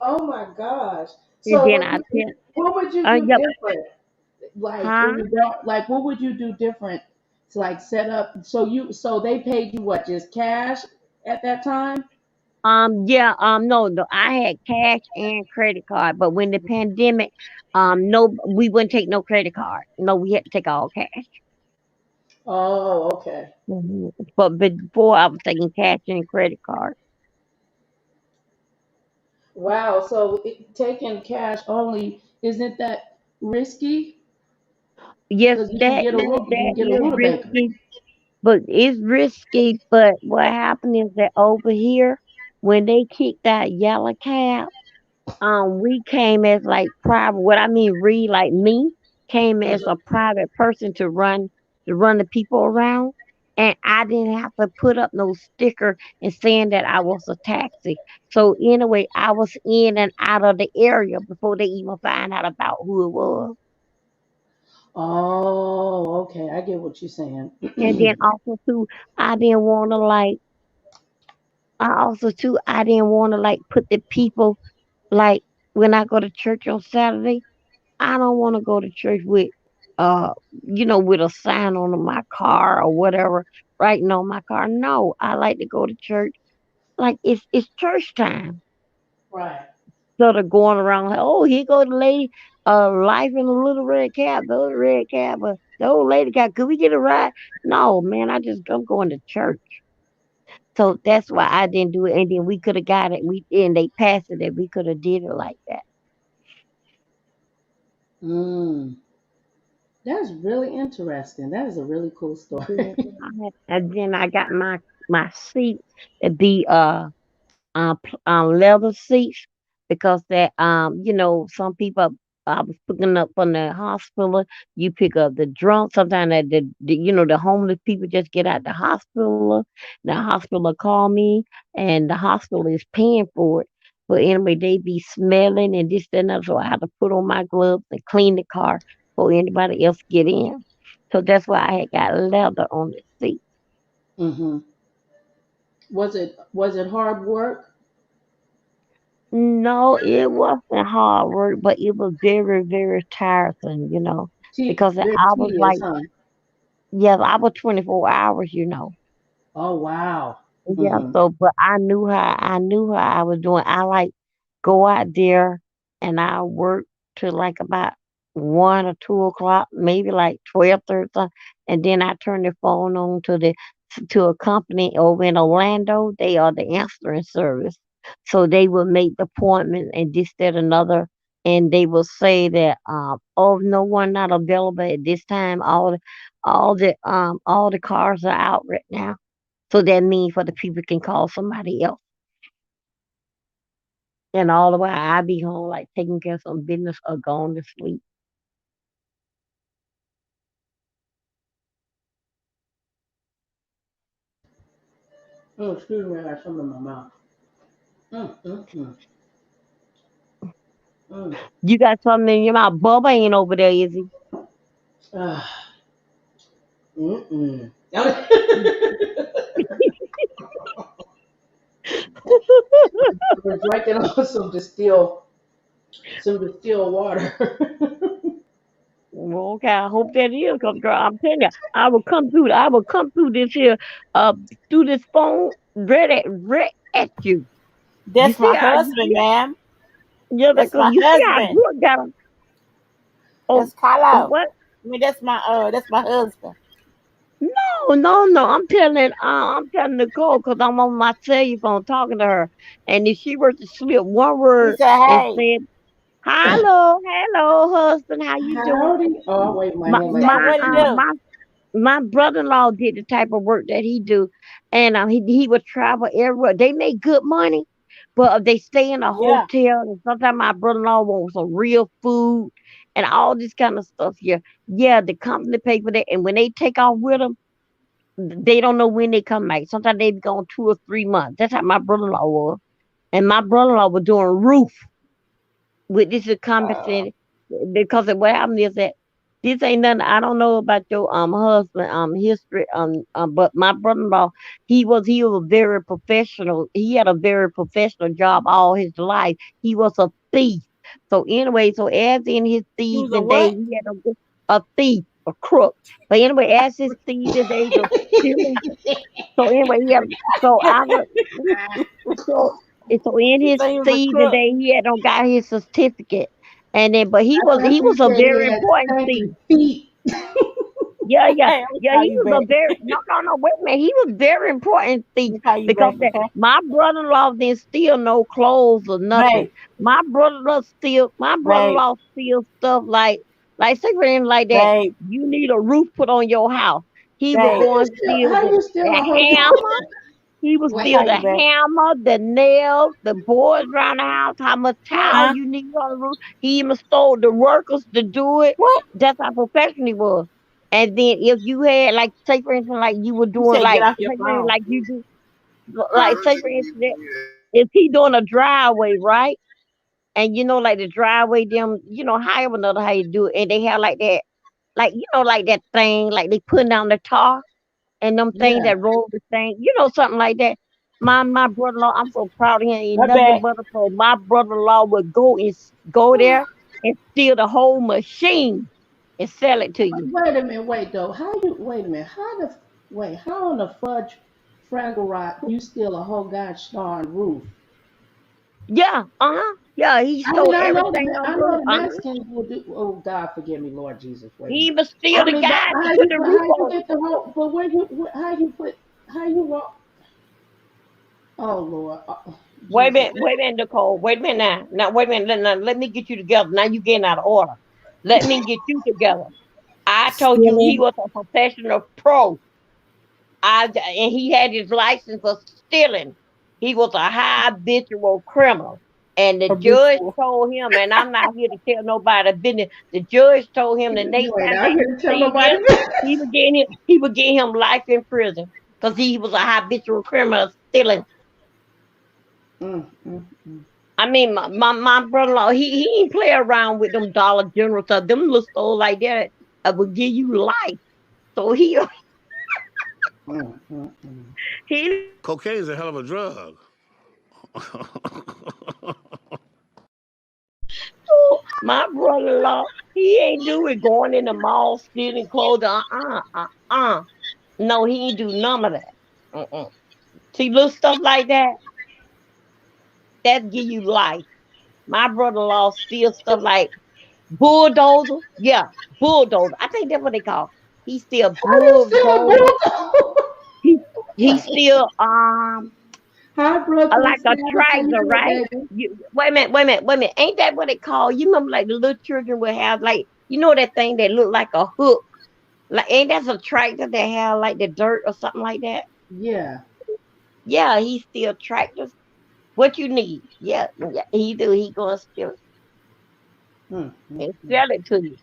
Oh my gosh. And So then when I you, tell, what would you do yep, different? Like huh? when you don't, like what would you do different to like set up so they paid you what, just cash at that time? Yeah, no, I had cash and credit card, but when the pandemic, no, we wouldn't take no credit card. No, we had to take all cash. Oh, okay. But before I was taking cash and credit card. Wow. So taking cash only, isn't that risky? Yes, Because you can that get a is rutabaker. risky, but it's risky. But what happened is that over here, when they kicked that yellow cab, we came as like private. What I mean, like me, came as a private person to run the people around, and I didn't have to put up no sticker and saying that I was a taxi. So anyway, I was in and out of the area before they even find out about who it was. Oh, okay. I get what you're saying. And then also too, I didn't want to like. I didn't want to like put the people like when I go to church on Saturday. I don't want to go to church with, uh, with a sign on my car or whatever, writing on my car. No, I like to go to church like it's church time. Right. Instead of going around like, oh, here go the lady, life in a little red cab, the other red cab, the old lady got. Could we get a ride? No, man, I'm going to church. So that's why I didn't do it. And then we could have got it. And they passed it. That we could have did it like that. Mm. That's really interesting. That is a really cool story. Then and then I got my seat to be leather seats because that some people I was picking up from the hospital. You pick up the drunk. Sometimes the homeless people just get out the hospital. The hospital call me, and the hospital is paying for it. But anyway, they be smelling and this that, and that. So I have to put on my gloves and clean the car before anybody else get in. So that's why I had got leather on the seat. Hmm. Was it hard work? No, it wasn't hard work, but it was very, very tiresome, because Very I was tedious, like, huh? yes, I was 24 hours. Oh wow. Yeah, Hmm. so but I knew how I was doing. I like go out there and I work to like about 1 or 2 o'clock, maybe like 12:30, and then I turn the phone on to a company over in Orlando. They are the answering service, so they will make the appointment and this that another, and they will say that oh no one not available at this time. All the cars are out right now. So that means for the people can call somebody else. And all the while I be home like taking care of some business or going to sleep. Oh, excuse me, I got something in my mouth. Mm, mm, mm, mm. You got something in your mouth. Bubba ain't over there, is he? Ah, mm, mm. We're drinking on some distilled water. Well, okay, I hope that is, cause girl, I'm telling you, I will come through this here, uh, through this phone, right at you. You That's see my how you husband, see, ma'am. yeah, That's cause my you see how husband. good got him. Oh, That's Carlo. what? I mean, that's my husband. No. I'm telling Nicole because I'm on my cell phone talking to her, and if she were to slip one He word said, and "Hey, said, hello, husband, how you doing?" Howdy. Oh, wait, my My hand like my now what he this. do?" my brother-in-law did the type of work that he do, and he would travel everywhere. They make good money, but if they stay in a Yeah, hotel, and sometimes my brother-in-law wants some real food and all this kind of stuff. Yeah, the company pay for that, and when they take off with them, they don't know when they come back. Sometimes they be gone 2 or 3 months. That's how my brother-in-law was, and my brother-in-law was doing roof with this is uh, compensated because of what happened is that this ain't nothing. I don't know about your husband history but my brother-in-law he was very professional. He had a very professional job all his life. He was a thief. So anyway, so as in his he was a thieving day, what? he had a thief, a crook. But anyway, as his thieving days of stealing. So anyway, so I was so so in He his said he was a season crook. day, he had not got his certificate, and then but he I was thought he you was a said he very had important thief. stanky feet. Yeah, yeah, Hey, I'm gonna yeah. call He you was back. a very no. Wait a minute. He was very important thief I'm gonna call you because back, that okay? my brother-in-law didn't steal no clothes or nothing. Babe, My babe, brother-in-law steal stuff like say for instance like that. babe, You need a roof put on your house. He would How babe. go you and still? steal How you still the a whole? hammer. He would I'm gonna Wait. steal call the you back. hammer, the nails, the boards around the house, how much towel Huh? you need on the roof. He even stole the workers to do it. What? That's how professional he was. And then if you had like say for instance like you were You doing said get like off your say for instance phone. like you do Huh? like say for instance if he doing a driveway, right? And you know like the driveway them, however another how you do it, and they have like that like that thing, like they putting down the tar and them things Yeah. that roll the thing, something like that. My brother-in-law, I'm so proud of him. Ain't My nothing bad. but so my brother-in-law would go there and steal the whole machine and sell it to you. Wait a minute. Wait though. How you? Wait a minute. How the? Wait. How on the fudge Fraggle Rock you steal a whole gosh darn roof? Yeah, yeah. He I mean, stole everything on I the know roof. the Mexicans will do. Oh God, forgive me, Lord Jesus. Wait a He minute. even steal I the mean, but guys to put the roof how you on. get the whole? But how you put? How you walk? Oh Lord, Jesus. Wait a minute, Nicole. Wait a minute now. Wait a minute. Let me get you together. Now you getting out of order. Let me get you together. I told you he Stealing. was a professional pro. And he had his license for stealing. He was a high habitual criminal. And the judge Habitual. told him, and I'm not here to tell nobody business. The judge told him the next You ain't time out that here he to tell see nobody. him, he would get him life in prison because he was a habitual criminal stealing. Mm, mm, mm. I mean, my brother-in-law, he ain't play around with them Dollar General stuff. Them little stores like that would give you life. So he Mm, mm, mm. he Cocaine is a hell of a drug. my brother-in-law, he ain't do it going in the mall stealing clothes. No, he ain't do none of that. Uh-uh. See, little stuff like that give you life. My brother-in-law steal stuff like bulldozer. Yeah, bulldozer. I think that's what they call. He steal How you still a bulldozer. bulldog? He he Wait. still Hi, Brooklyn like a status. How you tractor, doing, right? baby? Wait a minute. Ain't that what they call? You remember like the little children would have like that thing that look like a hook. Like, ain't that a tractor that have like the dirt or something like that? Yeah. Yeah, he still tractors. What you need? Yeah, yeah, he do. He gonna steal it Mm, mm, and mm. sell it to you.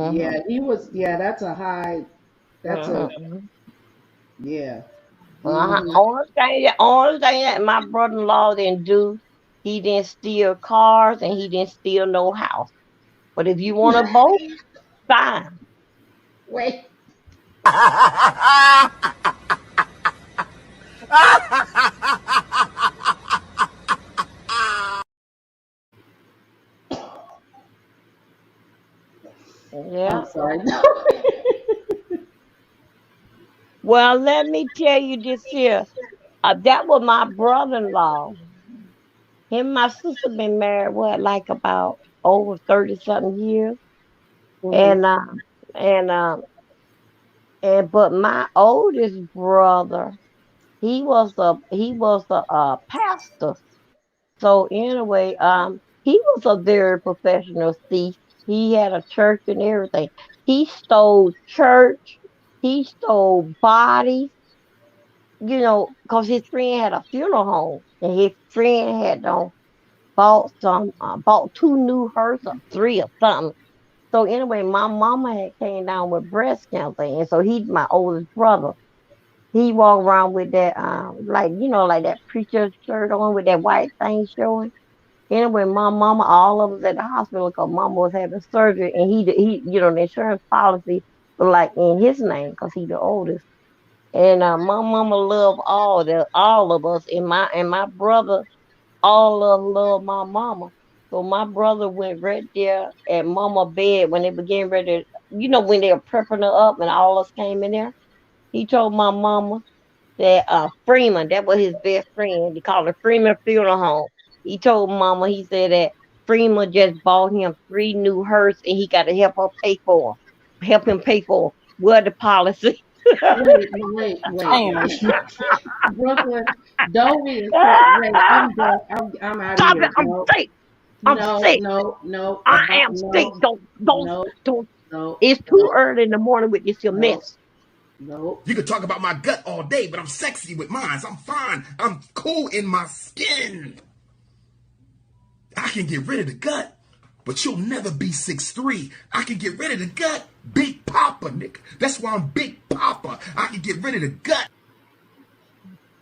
Yeah, Mm-hmm. he was. Yeah, that's a high. That's a Mm-hmm. yeah. Uh-huh. Hmm. Only thing that my brother-in-law didn't do, he didn't steal cars and he didn't steal no house. But if you want a boat, fine. Wait. I'm Yeah. sorry. Well, let me tell you this here. That was my brother-in-law. Him and my sister been married, what, like about over 30 something years. Mm-hmm. And and and but my oldest brother, he was a pastor. So anyway, he was a very professional thief. He had a church and everything. He stole church. He stole bodies. Cause his friend had a funeral home, and his friend had bought two new hearse or three or something. So anyway, my mama had came down with breast cancer, and so he's my oldest brother. He walked around with that like that preacher shirt on with that white thing showing. Anyway, my mama, all of us at the hospital because mama was having surgery, and the insurance policy was like in his name because he's the oldest. And my mama loved all of us, and my brother, all of them love my mama. So my brother went right there at mama bed when they began ready. When they were prepping her up, and all of us came in there. He told my mama that Freeman, that was his best friend. He called it Freeman Funeral Home. He told mama, he said that Freeman just bought him three new hearse and he got to help him pay for what the policy. Wait. Brooklyn, don't be a sick. Wait, I'm done. I'm out of Stop here. it! I'm No, sick. I'm sick. I am sick. No, Don't. no, It's too early in the morning with this your no, mess. no. You can talk about my gut all day, but I'm sexy with mine. I'm fine. I'm cool in my skin. I can get rid of the gut, but you'll never be 6'3". I can get rid of the gut. Big Papa, nigga. That's why I'm Big Papa. I can get rid of the gut.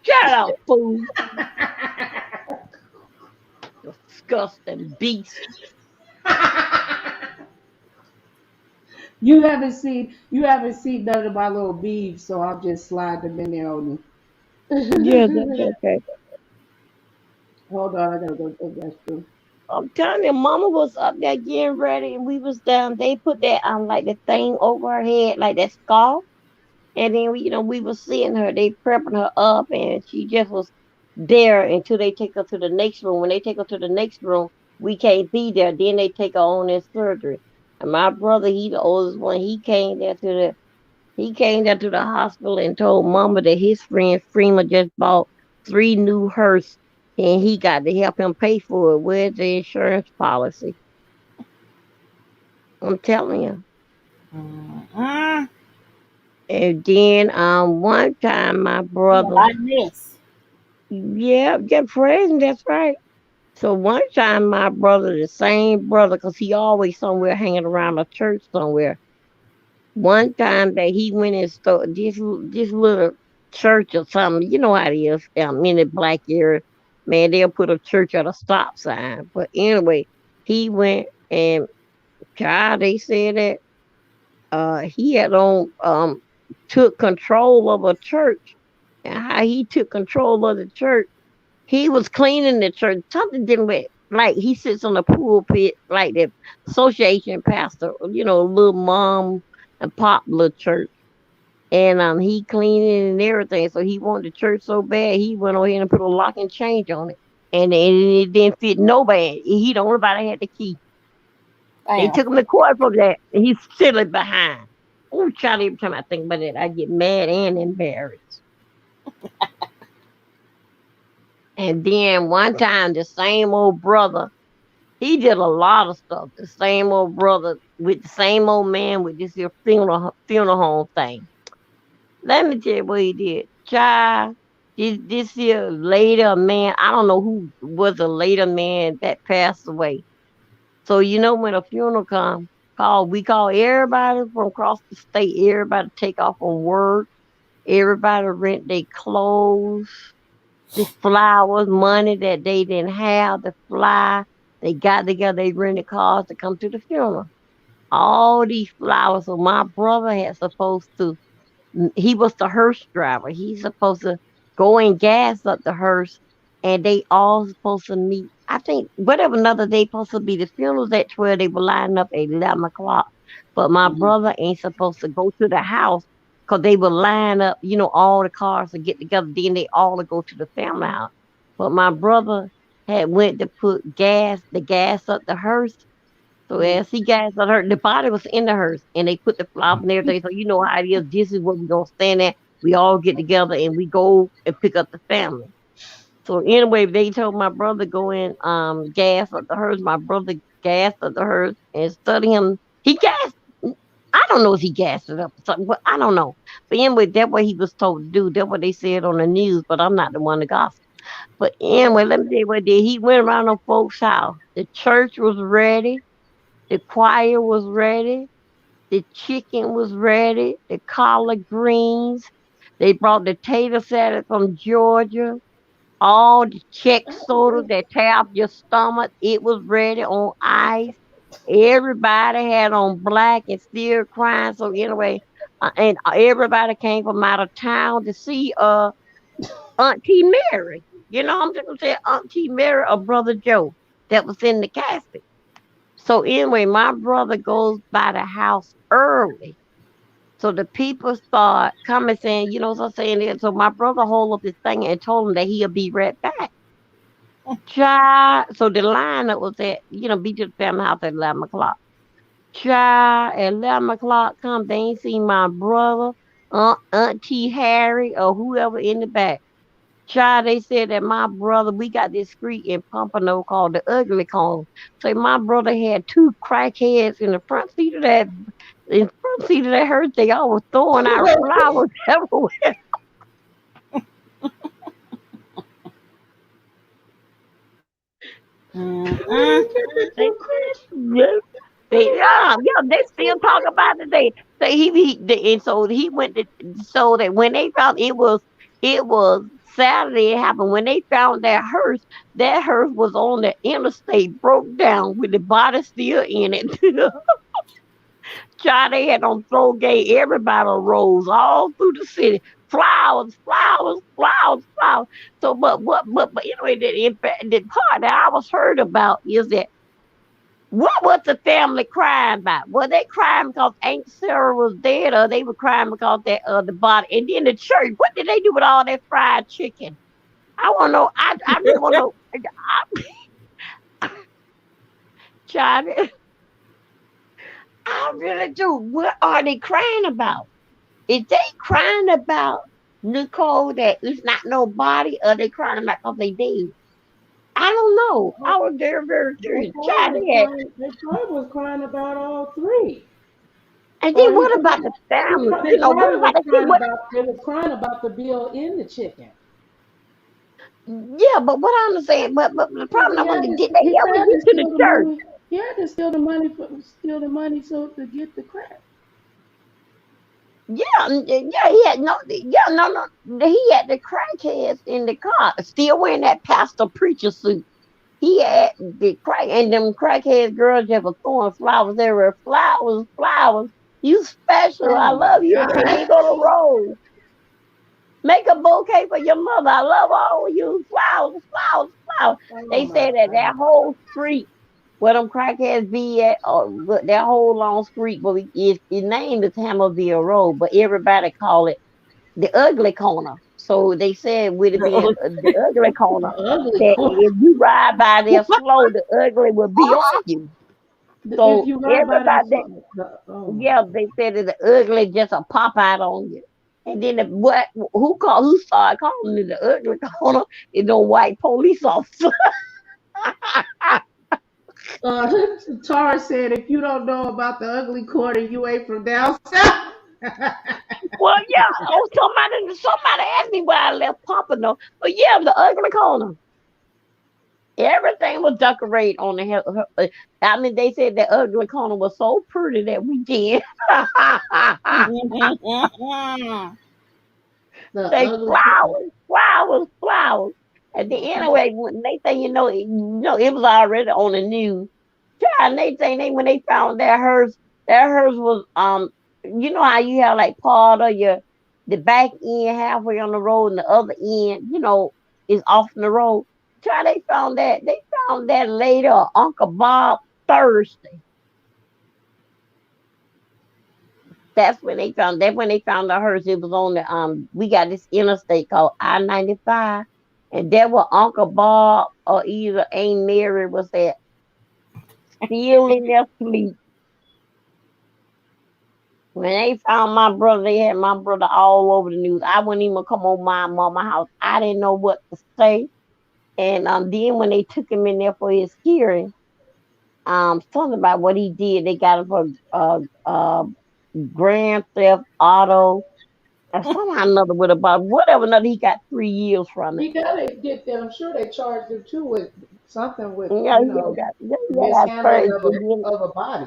Shut up, fool. Disgusting beast. You haven't seen none of my little beads, so I'll just slide them in there on Yeah, that's you. okay. Hold on, I gotta go to the restroom. I'm telling you, Mama was up there getting ready, and we was down. They put that like the thing over her head, like that scarf, and then we was seeing her. They prepping her up, and she just was there until they take her to the next room. When they take her to the next room, we can't be there. Then they take her on in surgery. And my brother, he the oldest one. He came there to the hospital and told Mama that his friend Freeman just bought three new hearse and he got to help him pay for it. Where's the insurance policy? I'm telling you. Mm-mm. And then one time my You a brother, hot mess. yeah, get present, that's right. So one time my brother, the same brother, because he always somewhere hanging around a church somewhere. One time that he went and stole this little church or something, you know how it is in the black area, man, they'll put a church at a stop sign. But anyway, he went and child, they said that he had on took control of a church, and how he took control of the church, he was cleaning the church. Something didn't like he sits on the pulpit like the association pastor, little mom and pop little church. And he cleaned it and everything. So he wanted the church so bad he went on here and put a lock and change on it. And it didn't fit nobody. He the only body had the key. They Damn. took him to court for that. And he's still behind. Oh, child, every time I think about it, I get mad and embarrassed. And then one time, the same old brother, he did a lot of stuff. The same old brother with the same old man with this here funeral home thing. Let me tell you what he did. Child, this here later man, I don't know who was a later man that passed away. So when a funeral we call everybody from across the state, everybody take off from work, everybody rent their clothes, the flowers, money that they didn't have to fly. They got together, they rented cars to come to the funeral. All these flowers. So my brother had supposed to he was the hearse driver. He's supposed to go and gas up the hearse, and they all supposed to meet. I think whatever another day supposed to be. The funeral's at 12. They were lining up at 11 o'clock. But my Mhm. brother ain't supposed to go to the house because they would line up. All the cars to get together. Then they all to go to the family house. But my brother had went to put the gas up the hearse, So as he got on her, the body was in the hearse, and they put the flowers and everything. So you know how it is. This is what we gonna stand at. We all get together and we go and pick up the family. So anyway, they told my brother go in gas up the hearse. My brother gassed up the hearse and study him. He gassed. I don't know if he gassed it up or something, but I don't know. But anyway, that's what he was told to do. That's what they said on the news. But I'm not the one to gossip. But anyway, let me tell you what did. He went around the folks' house. The church was ready. The choir was ready. The chicken was ready. The collard greens. They brought the tater salad from Georgia. All the check soda that tear up your stomach. It was ready on ice. Everybody had on black and still crying. So anyway, and everybody came from out of town to see Auntie Mary. You know, I'm just gonna say Auntie Mary or Brother Joe that was in the casket. So anyway, my brother goes by the house early. So the people start coming saying, you know what I'm saying? So my brother hold up his thing and told him that he'll be right back. Child, so the lineup was at, be to the family house at 11 o'clock. Child, at 11 o'clock come, they ain't seen my brother, Auntie Harry, or whoever in the back. Child, they said that my brother, we got this street in Pompano called the Ugly Cone. So my brother had two crackheads in the front seat of that, hearse. They all was throwing out flowers everywhere. They still talk about it. And so he went to, so that when they found it was Saturday it happened. When they found that hearse was on the interstate, broke down with the body still in it. Child, they had on throw gate, everybody rose all through the city. Flowers, flowers, flowers, flowers. So, but anyway, the part that I was heard about is that what was the family crying about? Were they crying because Aunt Sarah was dead, or they were crying because that the body? And then the church, what did they do with all that fried chicken? I want to know. I really want to know. Child, I really do. What are they crying about? Is they crying about Nicole that it's not no body, or they crying about because they dead? I don't know. I was very, very curious. Child, They probably was crying about all three. and Or then what about the family? they What probably about was the see crying what? about they was crying about the bill in the chicken. Yeah, but what I understand, but the Because problem was, did they ever get to the church? He had to steal the money so to get the crack. Yeah, he had no. He had the crackheads in the car, still wearing that pastor preacher suit. He had the crack, and them crackhead girls that were throwing flowers. There were flowers, flowers. You special. Oh I my love you. They God. ain't gonna roll. Make a bouquet for your mother. I love all of you. Flowers, flowers, flowers. Oh They my said that God. whole street where them crackheads be at, or that whole long street, but it named is Hammerville Road, but everybody call it the Ugly Corner. So they said with it being the Ugly Corner, The ugly that corner. if you ride by there slow, the ugly will be on you. If So you ride by that everybody, oh my yeah, they said that the ugly just a pop out on you. And then who started calling it the ugly corner is no white police officer. uh Tara said if you don't know about the ugly corner, you ain't from down south. Well, yeah. Oh, somebody asked me why I left Pompano. But yeah, the ugly corner. Everything was decorated on the hell. I mean, they said the ugly corner was so pretty that we did. The They ugly corner. flowers, flowers, flowers. And then anyway, when they say, it was already on the news. Child, they say when they found that hers was how you have like part of the back end halfway on the road and the other end, is off the road. Child, they found that later, Uncle Bob Thursday. That's when they found the hearse. It was on the we got this interstate called I-95, and that was Uncle Bob or either Aunt Mary was at still in their sleep. When they found my brother, they had my brother all over the news. I wouldn't even come over my mama's house. I didn't know what to say. And then when they took him in there for his hearing, something about what he did, they got him for grand theft auto or somehow another with about whatever another. He got 3 years from it. He gotta get them. I'm sure they charged him too with something with Yeah, he got mishandling first. of a body.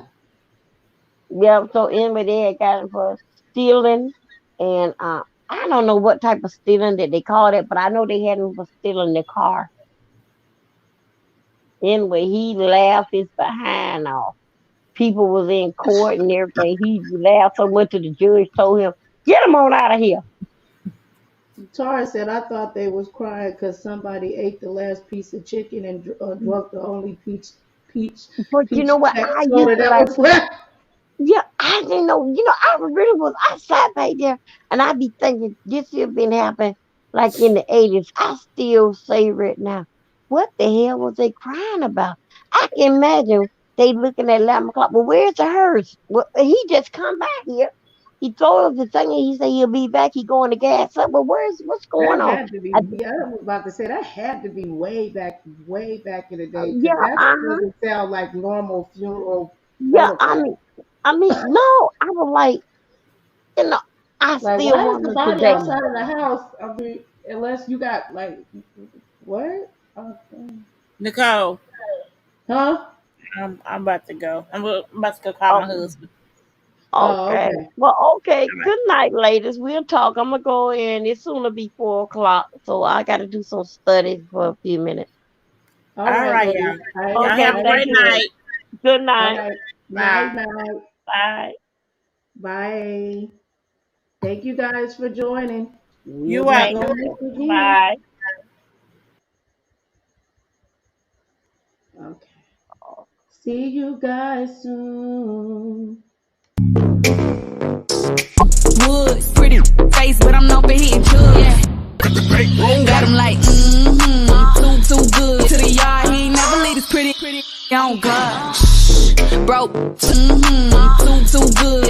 Yeah, so anyway, they had got him for stealing, and I don't know what type of stealing that they called it, but I know they had him for stealing the car. Anyway, he laughed his behind off. People was in court and everything. He laughed, so went to the judge, told him, "Get him on out of here." Tara said, I thought they was crying because somebody ate the last piece of chicken and drunk the only peach But you know what? I used soda to that like. was left. Yeah, I didn't know. I really was. I sat back there and I be thinking this should been happening like in the 80s. I still say right now, what the hell was they crying about? I can imagine they looking at 11 o'clock. Well, where's the hearse? Well, he just come back here. He told us the thing and he said he'll be back. He going to gas up. But what's going That on? had to be, yeah, I was about to say, that had to be way back in the day because Yeah, that doesn't sound like normal funeral yeah. protocol. No. I was like, I Like, still why is the wonder body today. outside of the house? I mean, unless you got, like, what? Nicole, Huh? I'm about to go. I'm about to go call my husband. Oh, Okay. okay. Well, okay. Good night, ladies. We'll talk. I'm gonna go in. It's soon to be 4 o'clock, so I got to do some studies for a few minutes. All All right, right, ladies. y'all. All right, Y'all Okay. have a great Thank you. night. Good all night. right. Bye. Night. Bye. Bye. Thank you guys for joining. You're We'll be Thank welcome. doing this again. Bye. Okay. See you guys soon. Woods, pretty face, but I'm known for hitting drugs. Yeah. Got him like, too good. To the yard, he ain't never leave his pretty on God. Broke, too good.